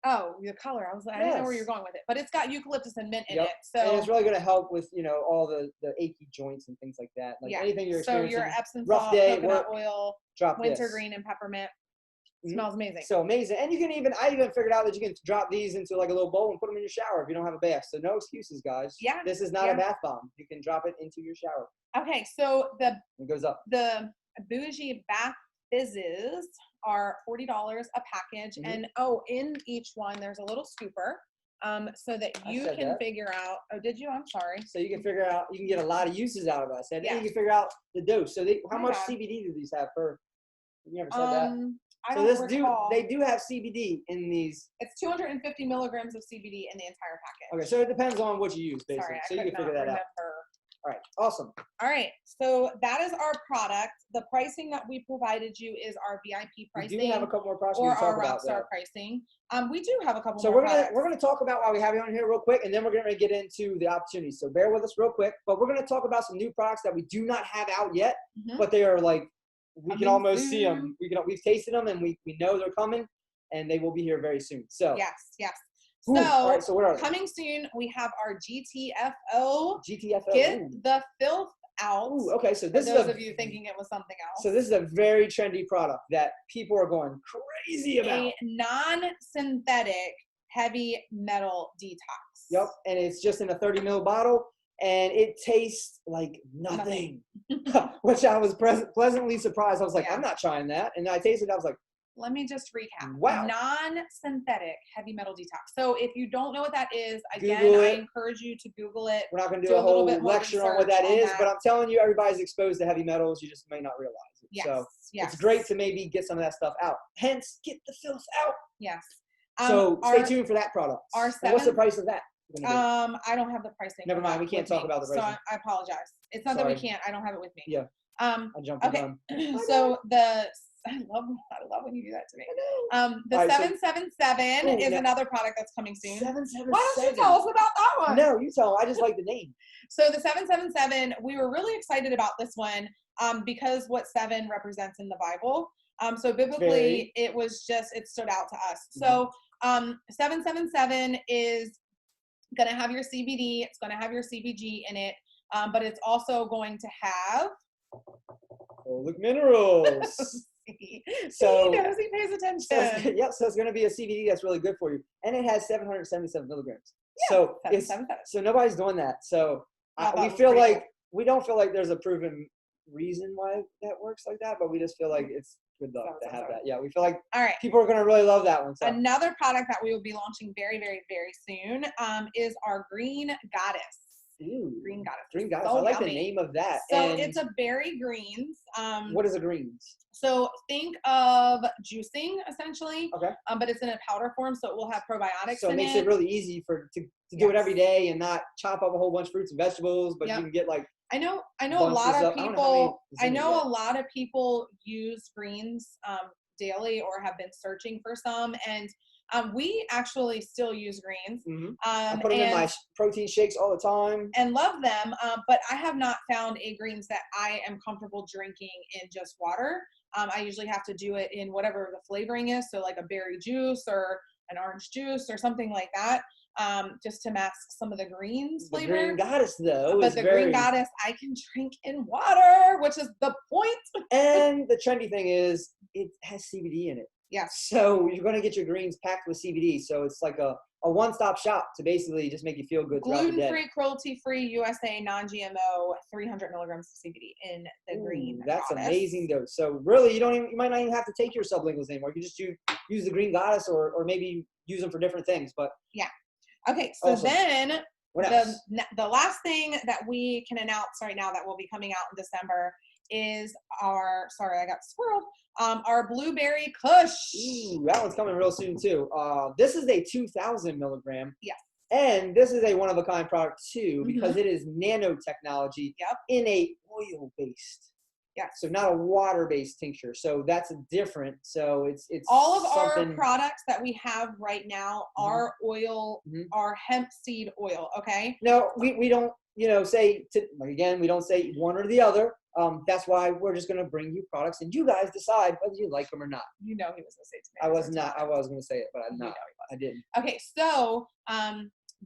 Oh, the color. I didn't know where you're going with it, but it's got eucalyptus and mint in it. So and it's really going to help with all the achy joints and things like that. Like anything you're experiencing. So your Epsom rough salt, day, coconut oil, wintergreen, and peppermint. Smells amazing. So amazing. And you can I even figured out that you can drop these into like a little bowl and put them in your shower if you don't have a bath. So no excuses, guys. Yeah. This is not a bath bomb. You can drop it into your shower. Okay, so it goes up. The bougie bath fizzes are $40 a package. And in each one there's a little scooper. So that you can figure out. Oh, did you? I'm sorry. So you can figure out. You can get a lot of uses out of us, and you can figure out the dose. So how much CBD do these have per? You never said that. I don't recall. They do have CBD in these. It's 250 milligrams of CBD in the entire packet. Okay, so it depends on what you use, basically. Sorry, so you can figure that out. All right, awesome. All right, so that is our product. The pricing that we provided you is our VIP pricing. We do have a couple more products we or can talk our about. Rockstar pricing. We do have a couple So more we're products. gonna talk about why we have you on here real quick, and then we're gonna get into the opportunities. So bear with us real quick, but we're gonna talk about some new products that we do not have out yet, but they are like we can almost see them. We've tasted them, and we know they're coming, and they will be here very soon. So yes. Ooh, So, all right, so what are they? Coming soon, we have our GTFO. GTFO. Get Ooh. the filth out. Ooh, okay, so this for is those of you thinking it was something else. So this is a very trendy product that people are going crazy about. A non-synthetic heavy metal detox. Yep, and it's just in a 30 ml bottle, and it tastes like nothing. Which I was pleasantly surprised. I was like, I'm not trying that, and I tasted it. I was like, let me just recap. Wow. Non-synthetic heavy metal detox. So if you don't know what that is, again, I encourage you to Google it. We're not going to do a whole lecture on what that is, but I'm telling you, everybody's exposed to heavy metals. You just may not realize it. Yes. So it's great to maybe get some of that stuff out. Hence, get the filth out. Yes. So stay tuned for that product. What's the price of that? I don't have the pricing. Never mind. We can't talk about the pricing. So I apologize. It's not that we can't. I don't have it with me. Yeah. I jumped okay. So I love when you do that to me. The 777 is another product that's coming soon. 777. Why don't you tell us about that one? No, you tell. I just like the name. So the 777, we were really excited about this one because what 7 represents in the Bible. So biblically, it stood out to us. So 777 is going to have your CBD. It's going to have your CBG in it, but it's also going to have Folic minerals. So he knows, he pays attention. So it's going to be a CBD that's really good for you, and it has 777 milligrams. Yeah, so nobody's doing that. So we don't feel like there's a proven reason why that works like that, but we just feel like it's good to have that. Yeah, we feel like people are going to really love that one. So. Another product that we will be launching very, very, very soon is our Green Goddess. Ooh, Green Goddess. Green Goddess. So I like yummy. the name of that. So it's a berry greens. What is a greens? So think of juicing essentially. Okay. But it's in a powder form, so it will have probiotics. So it makes it really easy to do it every day and not chop up a whole bunch of fruits and vegetables, but you can get like. I know a lot of people. I know a lot of people use greens daily or have been searching for some, and we actually still use greens. I put them in my protein shakes all the time and love them. But I have not found a greens that I am comfortable drinking in just water. I usually have to do it in whatever the flavoring is, so like a berry juice or an orange juice or something like that. Just to mask some of the greens flavor. The Green Goddess, though, but Green Goddess, I can drink in water, which is the point. And the trendy thing is, it has CBD in it. Yeah. So you're going to get your greens packed with CBD. So it's like a one-stop shop to basically just make you feel good throughout the day. Gluten-free, cruelty-free, USA, non-GMO, 300 milligrams of CBD in the Green That's Goddess. amazing, though. So really, you might not even have to take your sublinguals anymore. You can just use the Green Goddess or maybe use them for different things. But yeah. Okay, so then the last thing that we can announce right now that will be coming out in December is our Blueberry Kush. Ooh, that one's coming real soon too. This is a 2,000 milligram. Yes. And this is a one-of-a-kind product too because it is nanotechnology in a oil-based. Yeah. So not a water-based tincture. So that's different. So it's all of our products that we have right now are oil, are hemp seed oil. Okay. No, we don't. Say again, we don't say one or the other. That's why we're just going to bring you products, and you guys decide whether you like them or not. You know he was going to say it to me. I was not. I was going to say it, but I'm not. I didn't. Okay, so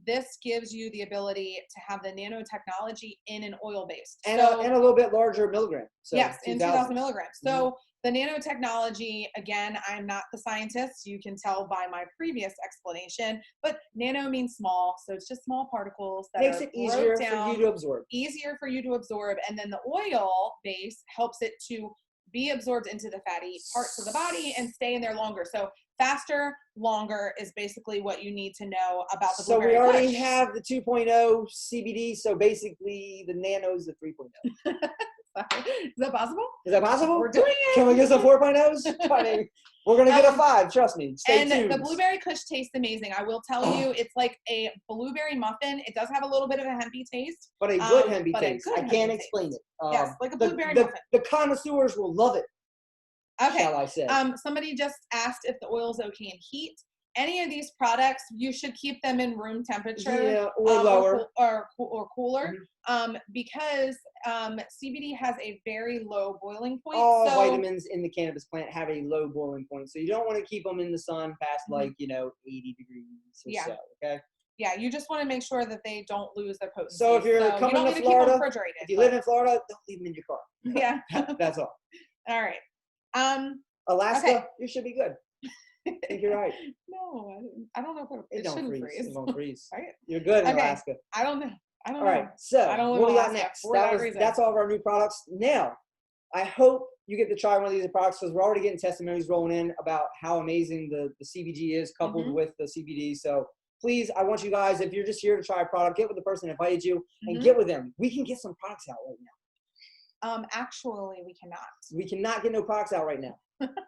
this gives you the ability to have the nanotechnology in an oil-based. And a little bit larger milligram. So yes, in 2,000 milligrams. So the nanotechnology, again, I'm not the scientist. You can tell by my previous explanation, but nano means small. So it's just small particles that makes it easier for you to absorb. Easier for you to absorb. And then the oil base helps it to be absorbed into the fatty parts of the body and stay in there longer. So faster, longer is basically what you need to know about the Blueberry Kush. So we already have the 2.0 CBD. So basically the nano is the 3.0. Is that possible? Is that possible? We're doing it. Can we get some 4.0s? I mean, we're going to get a 5, trust me. Stay and tuned. the blueberry kush tastes amazing. I will tell you, it's like a blueberry muffin. It does have a little bit of a hempy taste. But a good hempy but a taste. good I hempy can't taste. explain it. Yes, like a blueberry muffin. The connoisseurs will love it, Okay. shall I say. Somebody just asked if the oil is okay in heat. Any of these products, you should keep them in room temperature. Yeah, or lower. Or cooler. Mm-hmm. Because CBD has a very low boiling point. All so, vitamins in the cannabis plant have a low boiling point. So you don't want to keep them in the sun past 80 degrees or so, okay? Yeah, you just want to make sure that they don't lose their potency. So if you're coming you don't to need to Florida, keep them refrigerated, if you live in Florida, don't leave them in your car. Yeah. That's all. All right. Alaska, okay. you should be good. I think you're right. No, I don't know if it don't shouldn't freeze. It won't freeze. Right? You're good in Okay. Alaska. I don't know. All right. So I don't live what in we got Alaska next? for that reason. That's all of our new products. Now, I hope you get to try one of these products because we're already getting testimonies rolling in about how amazing the CBG is coupled with the CBD. So please, I want you guys, if you're just here to try a product, get with the person that invited you and get with them. We can get some products out right now. Actually, we cannot. We cannot get no products out right now.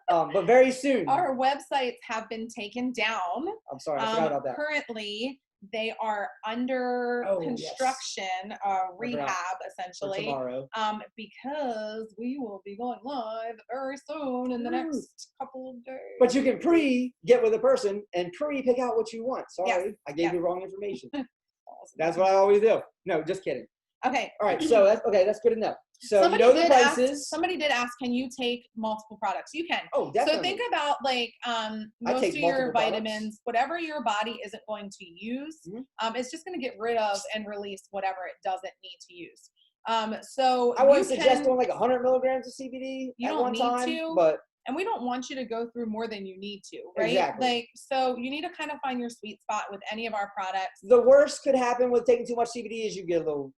But very soon. Our websites have been taken down. I'm sorry, I forgot about that. Currently, they are under construction, rehab, essentially. Tomorrow. Because we will be going live very soon in the next couple of days. But you can get with a person and pick out what you want. Sorry, I gave you wrong information. That's what I always do. No, just kidding. Okay. All right, so that's good enough. So you know the prices. Somebody did ask, can you take multiple products? You can. Oh, definitely. So think about like most of your vitamins, whatever your body isn't going to use, it's just going to get rid of and release whatever it doesn't need to use. So I wouldn't suggest doing like 100 milligrams of CBD at one time, but and we don't want you to go through more than you need to, right? Exactly. Like, so you need to kind of find your sweet spot with any of our products. The worst could happen with taking too much CBD is you get a little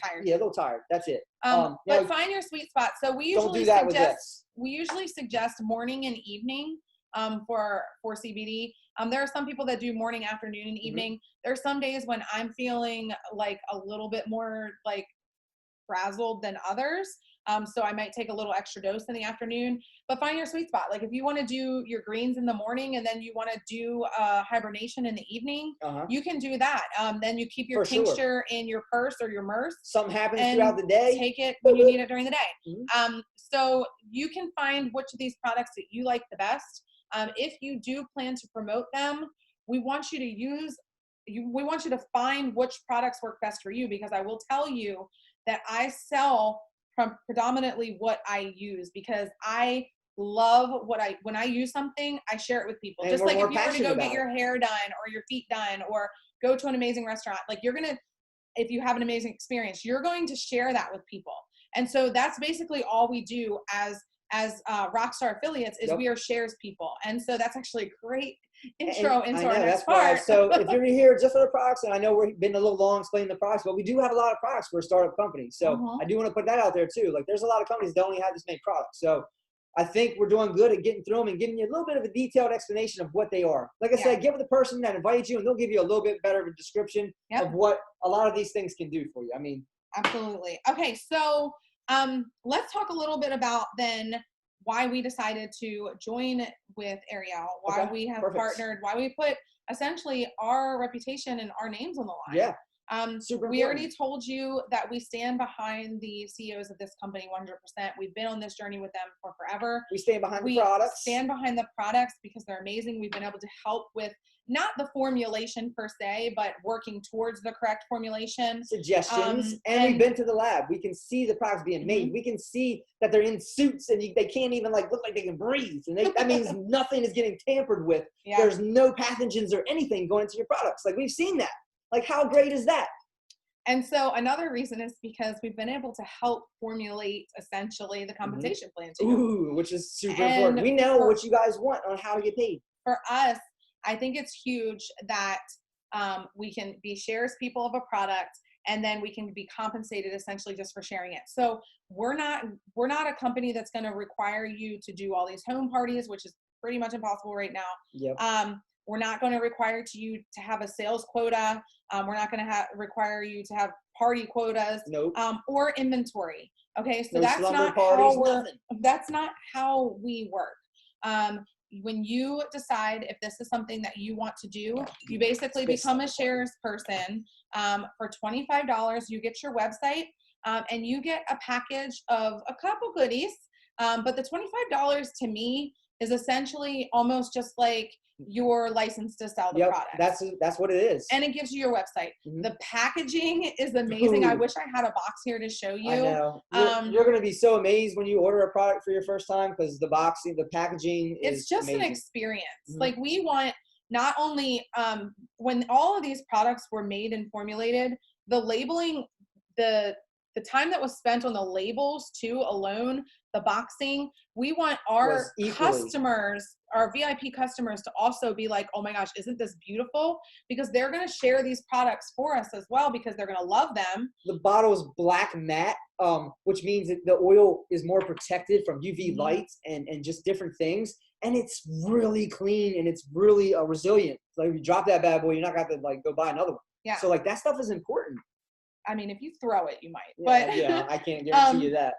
tired. Yeah, a little tired. That's it. But find your sweet spot. So we usually suggest morning and evening for CBD. There are some people that do morning, afternoon, and evening. There are some days when I'm feeling like a little bit more like frazzled than others. So I might take a little extra dose in the afternoon, but find your sweet spot. Like if you want to do your greens in the morning and then you want to do hibernation in the evening, you can do that. Then you keep your tincture in your purse or your MRSA. Something happens throughout the day. Take it when you need it during the day. So you can find which of these products that you like the best. If you do plan to promote them, we want you to find which products work best for you, because I will tell you that I sell from predominantly what I use, because I love when I use something, I share it with people. And just like if you were to go get it. your hair done or your feet done or go to an amazing restaurant, like if you have an amazing experience, you're going to share that with people. And so that's basically all we do as Rockstar affiliates is we are shares people. And so that's actually a great intro into our next part. So if you're here just for the products, and I know we've been a little long explaining the products, but we do have a lot of products for a startup company. So I do want to put that out there too. Like there's a lot of companies that only have this many products. So I think we're doing good at getting through them and giving you a little bit of a detailed explanation of what they are. Like I said, get with the person that invited you and they'll give you a little bit better of a description of what a lot of these things can do for you. I mean, absolutely. Okay. So let's talk a little bit about then why we decided to join with Ariel, why we have partnered, why we put essentially our reputation and our names on the line. Yeah. We already told you that we stand behind the CEOs of this company 100%. We've been on this journey with them for forever. We stand behind the products. We stand behind the products because they're amazing. We've been able to help with not the formulation per se, but working towards the correct formulation. Suggestions. And we've been to the lab. We can see the products being made. We can see that they're in suits and they can't even look like they can breathe. And that means nothing is getting tampered with. Yeah. There's no pathogens or anything going into your products. Like we've seen that. Like how great is that? And so another reason is because we've been able to help formulate essentially the compensation plan too. Ooh, which is super important. We know what you guys want on how to get paid. For us, I think it's huge that we can be shares people of a product and then we can be compensated essentially just for sharing it. So we're not a company that's going to require you to do all these home parties, which is pretty much impossible right now. Yep. We're not going to require you to have a sales quota. We're not going to require you to have party quotas, Nope. or inventory. Okay, so No that's slumber not parties, how nothing. that's not how we work. When you decide if this is something that you want to do, you basically become a shares person. For $25, you get your website, and you get a package of a couple goodies. But the $25 to me is essentially almost just like your license to sell the product. That's what it is. And it gives you your website. Mhm. The packaging is amazing. I Dude. wish I had a box here to show you. I know. You're going to be so amazed when you order a product for your first time because the boxing, the packaging is It's just amazing. an experience. Mhm. Like we want not only when all of these products were made and formulated, the labeling, the time that was spent on the labels too alone, the boxing, we want our customers, our VIP customers, to also be like, oh my gosh, isn't this beautiful? Because they're going to share these products for us as well because they're going to love them. The bottle is black matte, which means that the oil is more protected from UV lights and just different things. And it's really clean and it's really resilient. So if you drop that bad boy, you're not going to have to like go buy another one. Yeah. So like that stuff is important. I mean, if you throw it, you might. Yeah, but yeah, I can't guarantee you that.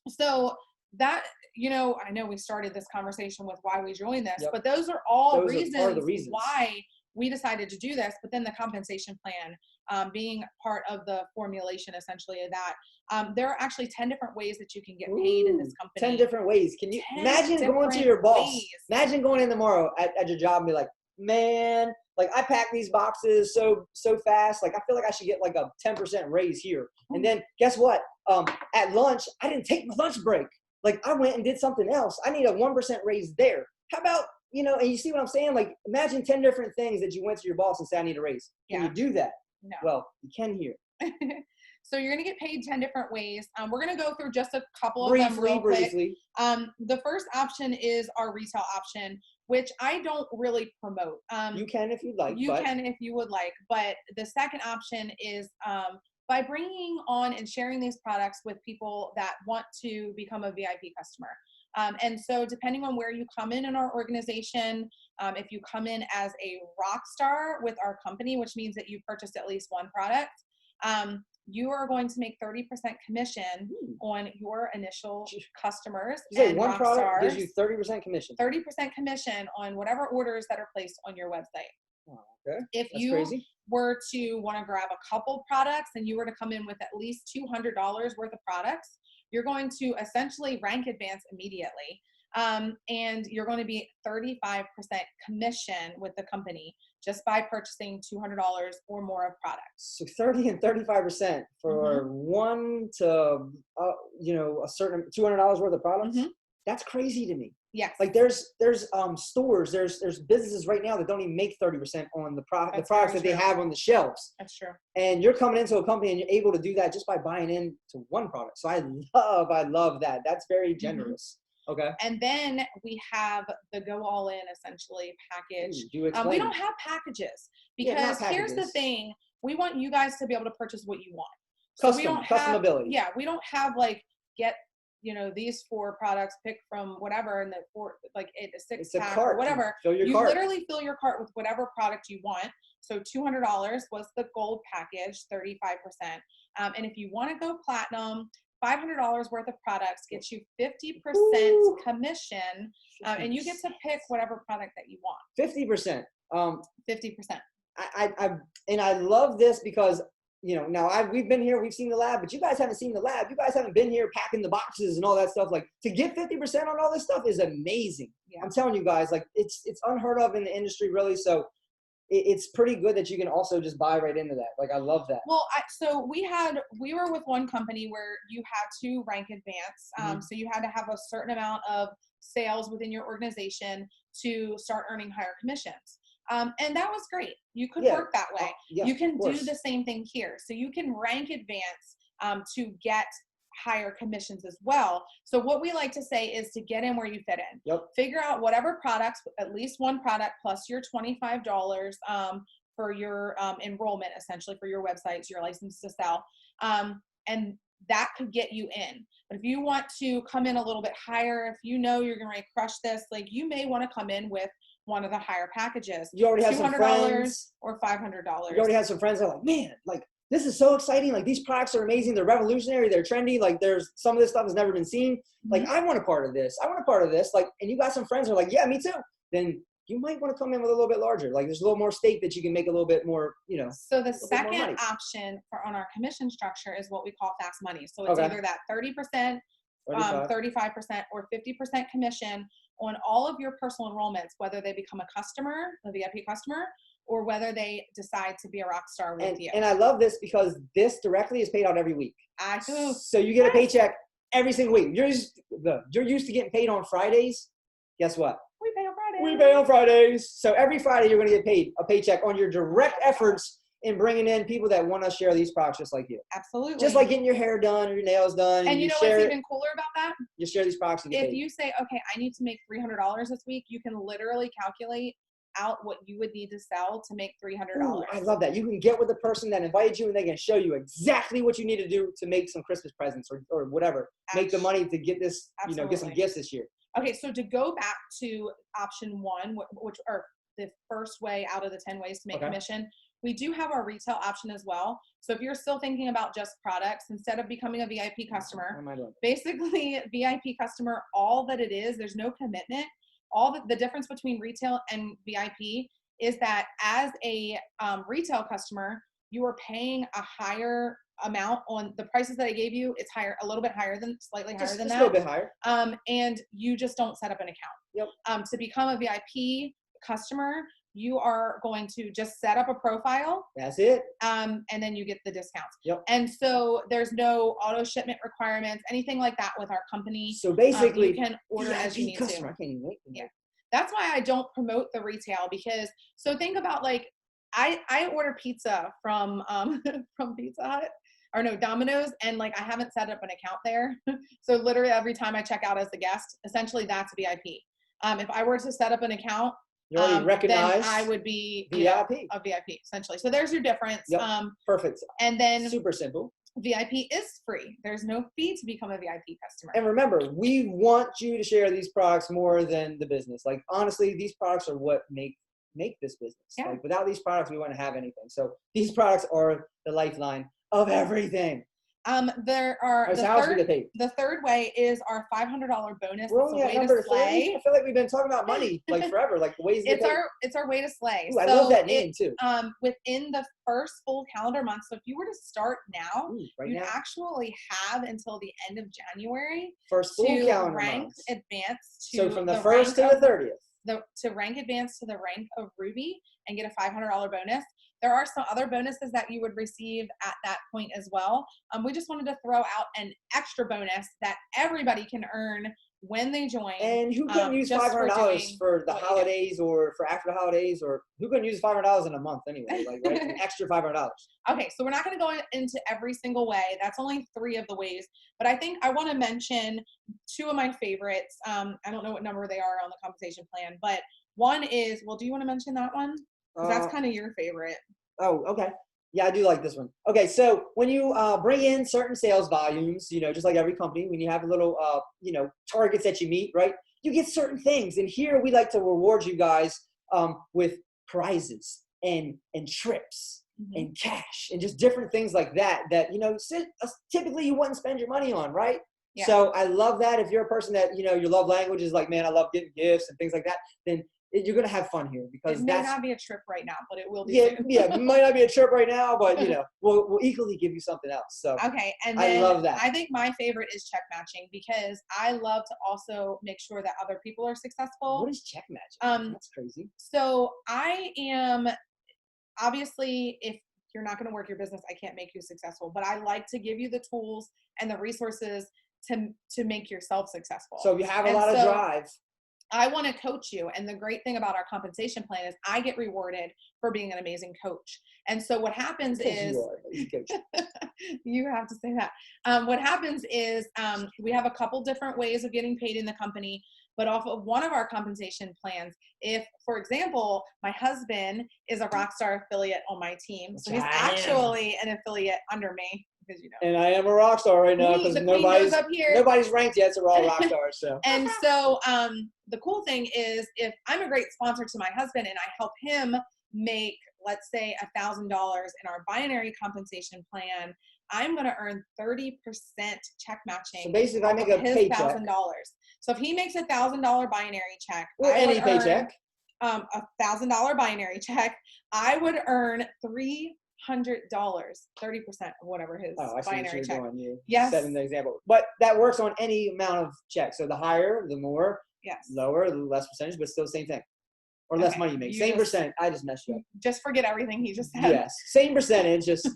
So that, I know we started this conversation with why we joined this, Yep. but those are all Those are part of the reasons why we decided to do this. But then the compensation plan, being part of the formulation essentially of that, there are actually 10 different ways that you can get paid in this company. 10 different ways. Can you imagine going to your boss? Imagine going in tomorrow at your job and be like, man, like I pack these boxes so fast. Like I feel like I should get like a 10% raise here. And then guess what? At lunch, I didn't take my lunch break. Like I went and did something else. I need a 1% raise there. How about, and you see what I'm saying? Like imagine 10 different things that you went to your boss and said, I need a raise. Can you do that? No. Well, you can here. So you're going to get paid 10 different ways. We're going to go through just a couple of them real quick. The first option is our retail option, which I don't really promote. You can if you'd like. You can if you would like. But the second option is by bringing on and sharing these products with people that want to become a VIP customer. And so depending on where you come in our organization, if you come in as a rock star with our company, which means that you purchased at least one product, you are going to make 30% commission on your initial customers. You say one product gives you 30% commission. 30% commission on whatever orders that are placed on your website. Oh, okay. If That's you crazy. were to want to grab a couple products and you were to come in with at least $200 worth of products, you're going to essentially rank advance immediately. And you're going to be 35% commission with the company just by purchasing $200 or more of products. So 30 and 35% for one to, a certain $200 worth of products. That's crazy to me. Yes. Like there's stores, there's businesses right now that don't even make 30% on the products that they have on the shelves. That's true. And you're coming into a company and you're able to do that just by buying into one product. So I love that. That's very generous. Okay. And then we have the go all in essentially package. We don't have packages because here's the thing. We want you guys to be able to purchase what you want. So we don't have, customability. Yeah. We don't have like get, these 4 products, pick from whatever, and the 4, like a 6-pack or whatever. You literally fill your cart with whatever product you want. So $200 was the gold package, 35%. And if you want to go platinum, $500 worth of products gets you 50% commission, and you get to pick whatever product that you want. 50%. 50%. I love this because now we've been here, we've seen the lab, but you guys haven't seen the lab. You guys haven't been here packing the boxes and all that stuff. Like to get 50% on all this stuff is amazing. Yeah. I'm telling you guys, like it's unheard of in the industry, really. So it's pretty good that you can also just buy right into that. Like I love that. Well, so we were with one company where you had to rank advance. So you had to have a certain amount of sales within your organization to start earning higher commissions. And that was great. You could work that way. You can do the same thing here. So you can rank advance to get higher commissions as well. So what we like to say is to get in where you fit in. Yep. Figure out whatever products, at least one product plus your $25 for your enrollment, essentially for your websites, your license to sell. And that could get you in. But if you want to come in a little bit higher, if you're going to crush this, like you may want to come in with one of the higher packages. You already have some friends or $500. You already have some friends that are like, man, like this is so exciting. Like these products are amazing. They're revolutionary. They're trendy. Like there's some of this stuff has never been seen. Like I want a part of this. I want a part of this. Like, and you got some friends who are like, yeah, me too. Then you might want to come in with a little bit larger. Like there's a little more stake that you can make a little bit more, you know. So the second option on our commission structure is what we call fast money. So it's either that 30%, 35%, or 50% commission on all of your personal enrollments, whether they become a customer, a VIP customer, or whether they decide to be a rock star with you. And I love this because this directly is paid out every week. I do. So you get a paycheck every single week. You're used to getting paid on Fridays. Guess what? We pay on Fridays. We pay on Fridays. So every Friday you're going to get paid a paycheck on your direct efforts in bringing in people that want to share these products just like you. Absolutely. Just like getting your hair done or your nails done. And you know what's even cooler about that? You share these products and get paid. If you say, okay, I need to make $300 this week, you can literally calculate out what you would need to sell to make $300. Ooh, I love that. You can get with the person that invited you and they can show you exactly what you need to do to make some Christmas presents or whatever. Make the money to get this, get some gifts this year. Okay, so to go back to option one, which are the first way out of the 10 ways to make commission, we do have our retail option as well. So if you're still thinking about just products, instead of becoming a VIP customer, basically VIP customer, all that it is, there's no commitment. All the difference between retail and VIP is that as a retail customer, you are paying a higher amount on the prices that I gave you. It's higher, a little bit higher than, slightly higher than that. A little bit higher. And you just don't set up an account. Yep. To become a VIP customer, you are going to just set up a profile. That's it. And then you get the discounts. Yep. And so there's no auto shipment requirements, anything like that with our company. So basically, you can order as you need to. I can't even wait. Yeah. That's why I don't promote the retail because, so think about like, I order pizza from Pizza Hut or no, Domino's, and like I haven't set up an account there. So literally every time I check out as a guest, essentially that's VIP. If I were to set up an account, you're already recognized. Then I would be VIP. A VIP essentially. So there's your difference. Yep. Perfect. And then super simple. VIP is free. There's no fee to become a VIP customer. And remember, we want you to share these products more than the business. Like honestly, these products are what make this business. Yeah. Like without these products, we wouldn't have anything. So these products are the lifeline of everything. There are the third way is our $500 bonus. We're only at number 3. I feel like we've been talking about money like forever, like the ways it's our way to slay. Ooh, I love that name too. Within the first full calendar month. So if you were to start now, you'd actually have until the end of January first full calendar rank months. Advance to so from the 1st to the 30th. To rank advance to the rank of Ruby and get a $500 bonus. There are some other bonuses that you would receive at that point as well. We just wanted to throw out an extra bonus that everybody can earn when they join. And who couldn't use $500 for the holidays or for after the holidays, or who couldn't use $500 in a month anyway, like right? An extra $500. Okay, so we're not going to go into every single way. That's only 3 of the ways. But I think I want to mention 2 of my favorites. I don't know what number they are on the compensation plan, but one is, well, do you want to mention that one? Because that's kind of your favorite. Oh, okay. Yeah, I do like this one. Okay, so when you bring in certain sales volumes, just like every company, when you have a little, targets that you meet, right? You get certain things. And here we like to reward you guys with prizes and trips and cash and just different things like that, typically you wouldn't spend your money on, right? Yeah. So I love that. If you're a person that, your love language is like, man, I love getting gifts and things like that, then you're going to have fun here because it may not be a trip right now, but it will be. Yeah, it might not be a trip right now, but we'll equally give you something else. So okay, and then I love that. I think my favorite is check matching because I love to also make sure that other people are successful. What is check matching? That's crazy. So I am obviously, if you're not going to work your business, I can't make you successful, but I like to give you the tools and the resources to make yourself successful. So if you have a lot of drive. I want to coach you. And the great thing about our compensation plan is I get rewarded for being an amazing coach. And so what happens is you have to say that. What happens is we have a couple different ways of getting paid in the company, but off of one of our compensation plans, if, for example, my husband is a Rockstar affiliate on my team, so he's actually an affiliate under me. And I am a rock star right now because nobody's ranked yet, so we're all rock stars. So. And so the cool thing is if I'm a great sponsor to my husband and I help him make, let's say, $1,000 in our binary compensation plan, I'm going to earn 30% check matching. So basically, if I make a his paycheck, $1,000. So if he makes $1,000 binary check, or any paycheck, $1,000 binary check, I would earn $300, 30% of whatever his binary check. Yes. Setting the example. But that works on any amount of checks. So the higher, the more. Yes. Lower, the less percentage, but still same thing. Or less money you make. Same percent. I just messed you up. Just forget everything he just said. Yes. Same percentage, just,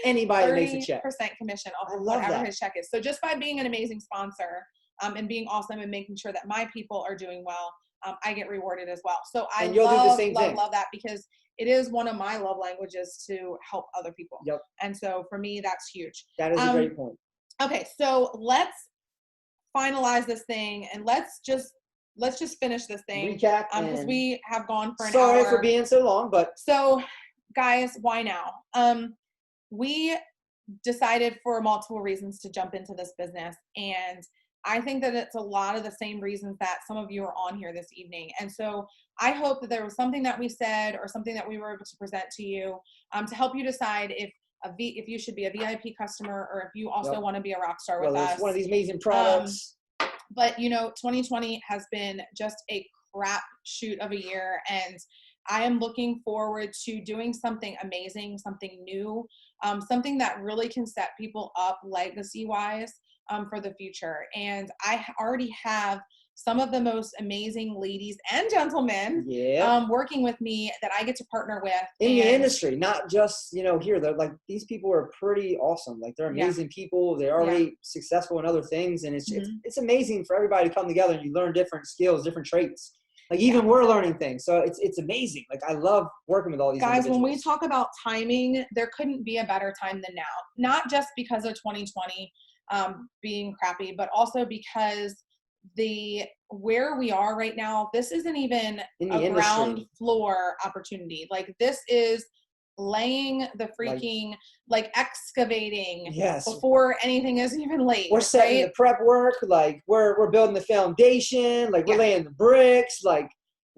anybody that makes a check. 30% commission off of whatever his check is. So just by being an amazing sponsor and being awesome and making sure that my people are doing well, I get rewarded as well. So I love that, because it is one of my love languages to help other people. Yep. And so for me, that's huge. That is a great point. Okay, so let's finalize this thing and let's just finish this thing. Recap. Because we have gone for an hour. Sorry for being so long, but. So guys, why now? We decided for multiple reasons to jump into this business, and I think that it's a lot of the same reasons that some of you are on here this evening. And so I hope that there was something that we said or something that we were able to present to you to help you decide if you should be a VIP customer or if you also want to be a rock star with us. It's one of these amazing products. But 2020 has been just a crap shoot of a year, and I am looking forward to doing something amazing, something new, something that really can set people up legacy-wise for the future. And I already have some of the most amazing ladies and gentlemen working with me that I get to partner with. In the industry, not just, here. They're like, these people are pretty awesome. Like, they're amazing people. They're already successful in other things. And it's amazing for everybody to come together and you learn different skills, different traits. Like, even we're learning things. So it's amazing. Like, I love working with all these guys. When we talk about timing, there couldn't be a better time than now. Not just because of 2020 being crappy, but also because where we are right now, this isn't even a ground floor opportunity. Like, this is laying the freaking excavating before anything is even laid. We're setting the prep work, like we're building the foundation, like we're laying the bricks, like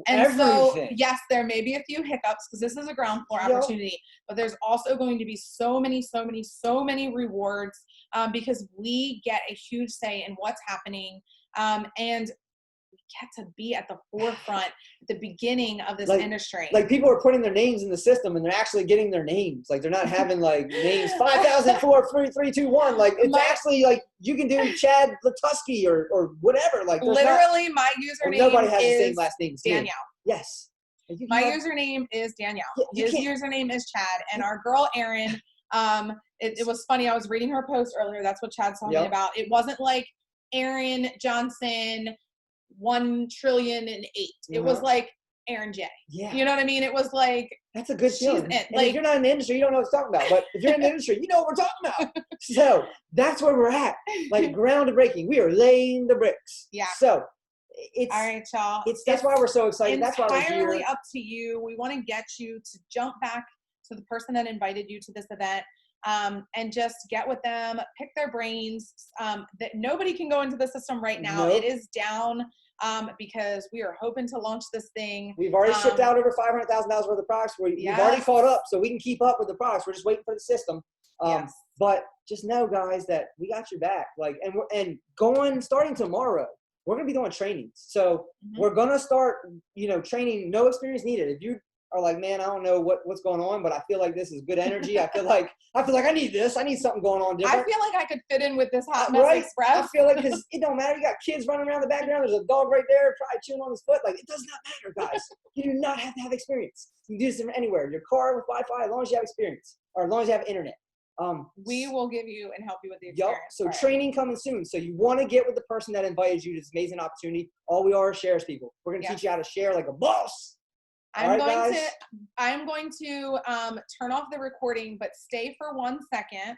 everything. So yes, there may be a few hiccups because this is a ground floor opportunity, but there's also going to be so many rewards because we get a huge say in what's happening, and we get to be at the forefront at the beginning of this industry. Like, people are putting their names in the system and they're actually getting their names. Like, they're not having names 5004 3321. Like, it's actually you can do Chad Latusky or whatever. Like, literally my username nobody has the same last name. Danielle. Yes. My username is Danielle. His username is Chad, and our girl Erin. It was funny. I was reading her post earlier. That's what Chad's talking about. It wasn't like Erin Johnson 1,000,000,008. It was like Erin J. Yeah. You know what I mean? It was like, that's a good feeling. If you're not in the industry, you don't know what I'm talking about. But if you're in the industry, you know what we're talking about. So that's where we're at. Like, groundbreaking. We are laying the bricks. Yeah. So it's all right, y'all. That's why we're so excited. That's why we're here. Entirely up to you. We want to get you to jump back to the person that invited you to this event. And just get with them, pick their brains, that nobody can go into the system right now. Nope. It is down, because we are hoping to launch this thing. We've already shipped out over $500,000 worth of products. We've already caught up, so we can keep up with the products. We're just waiting for the system. But just know, guys, that we got your back. Starting tomorrow, we're going to be doing trainings. So we're going to start, training, no experience needed. If you are like, man, I don't know what's going on, but I feel like this is good energy. I feel like I need this. I need something going on different. I feel like I could fit in with this Hot Mess Express. I feel like, because it don't matter. You got kids running around the background. There's a dog right there, probably chewing on his foot. Like, it does not matter, guys. You do not have to have experience. You can do this anywhere. Your car with Wi-Fi, as long as you have experience, or as long as you have internet. We will give you and help you with the experience. So training coming soon. So you want to get with the person that invited you to this amazing opportunity. All we are shares people. We're going to teach you how to share like a boss. I'm going to turn off the recording, but stay for 1 second.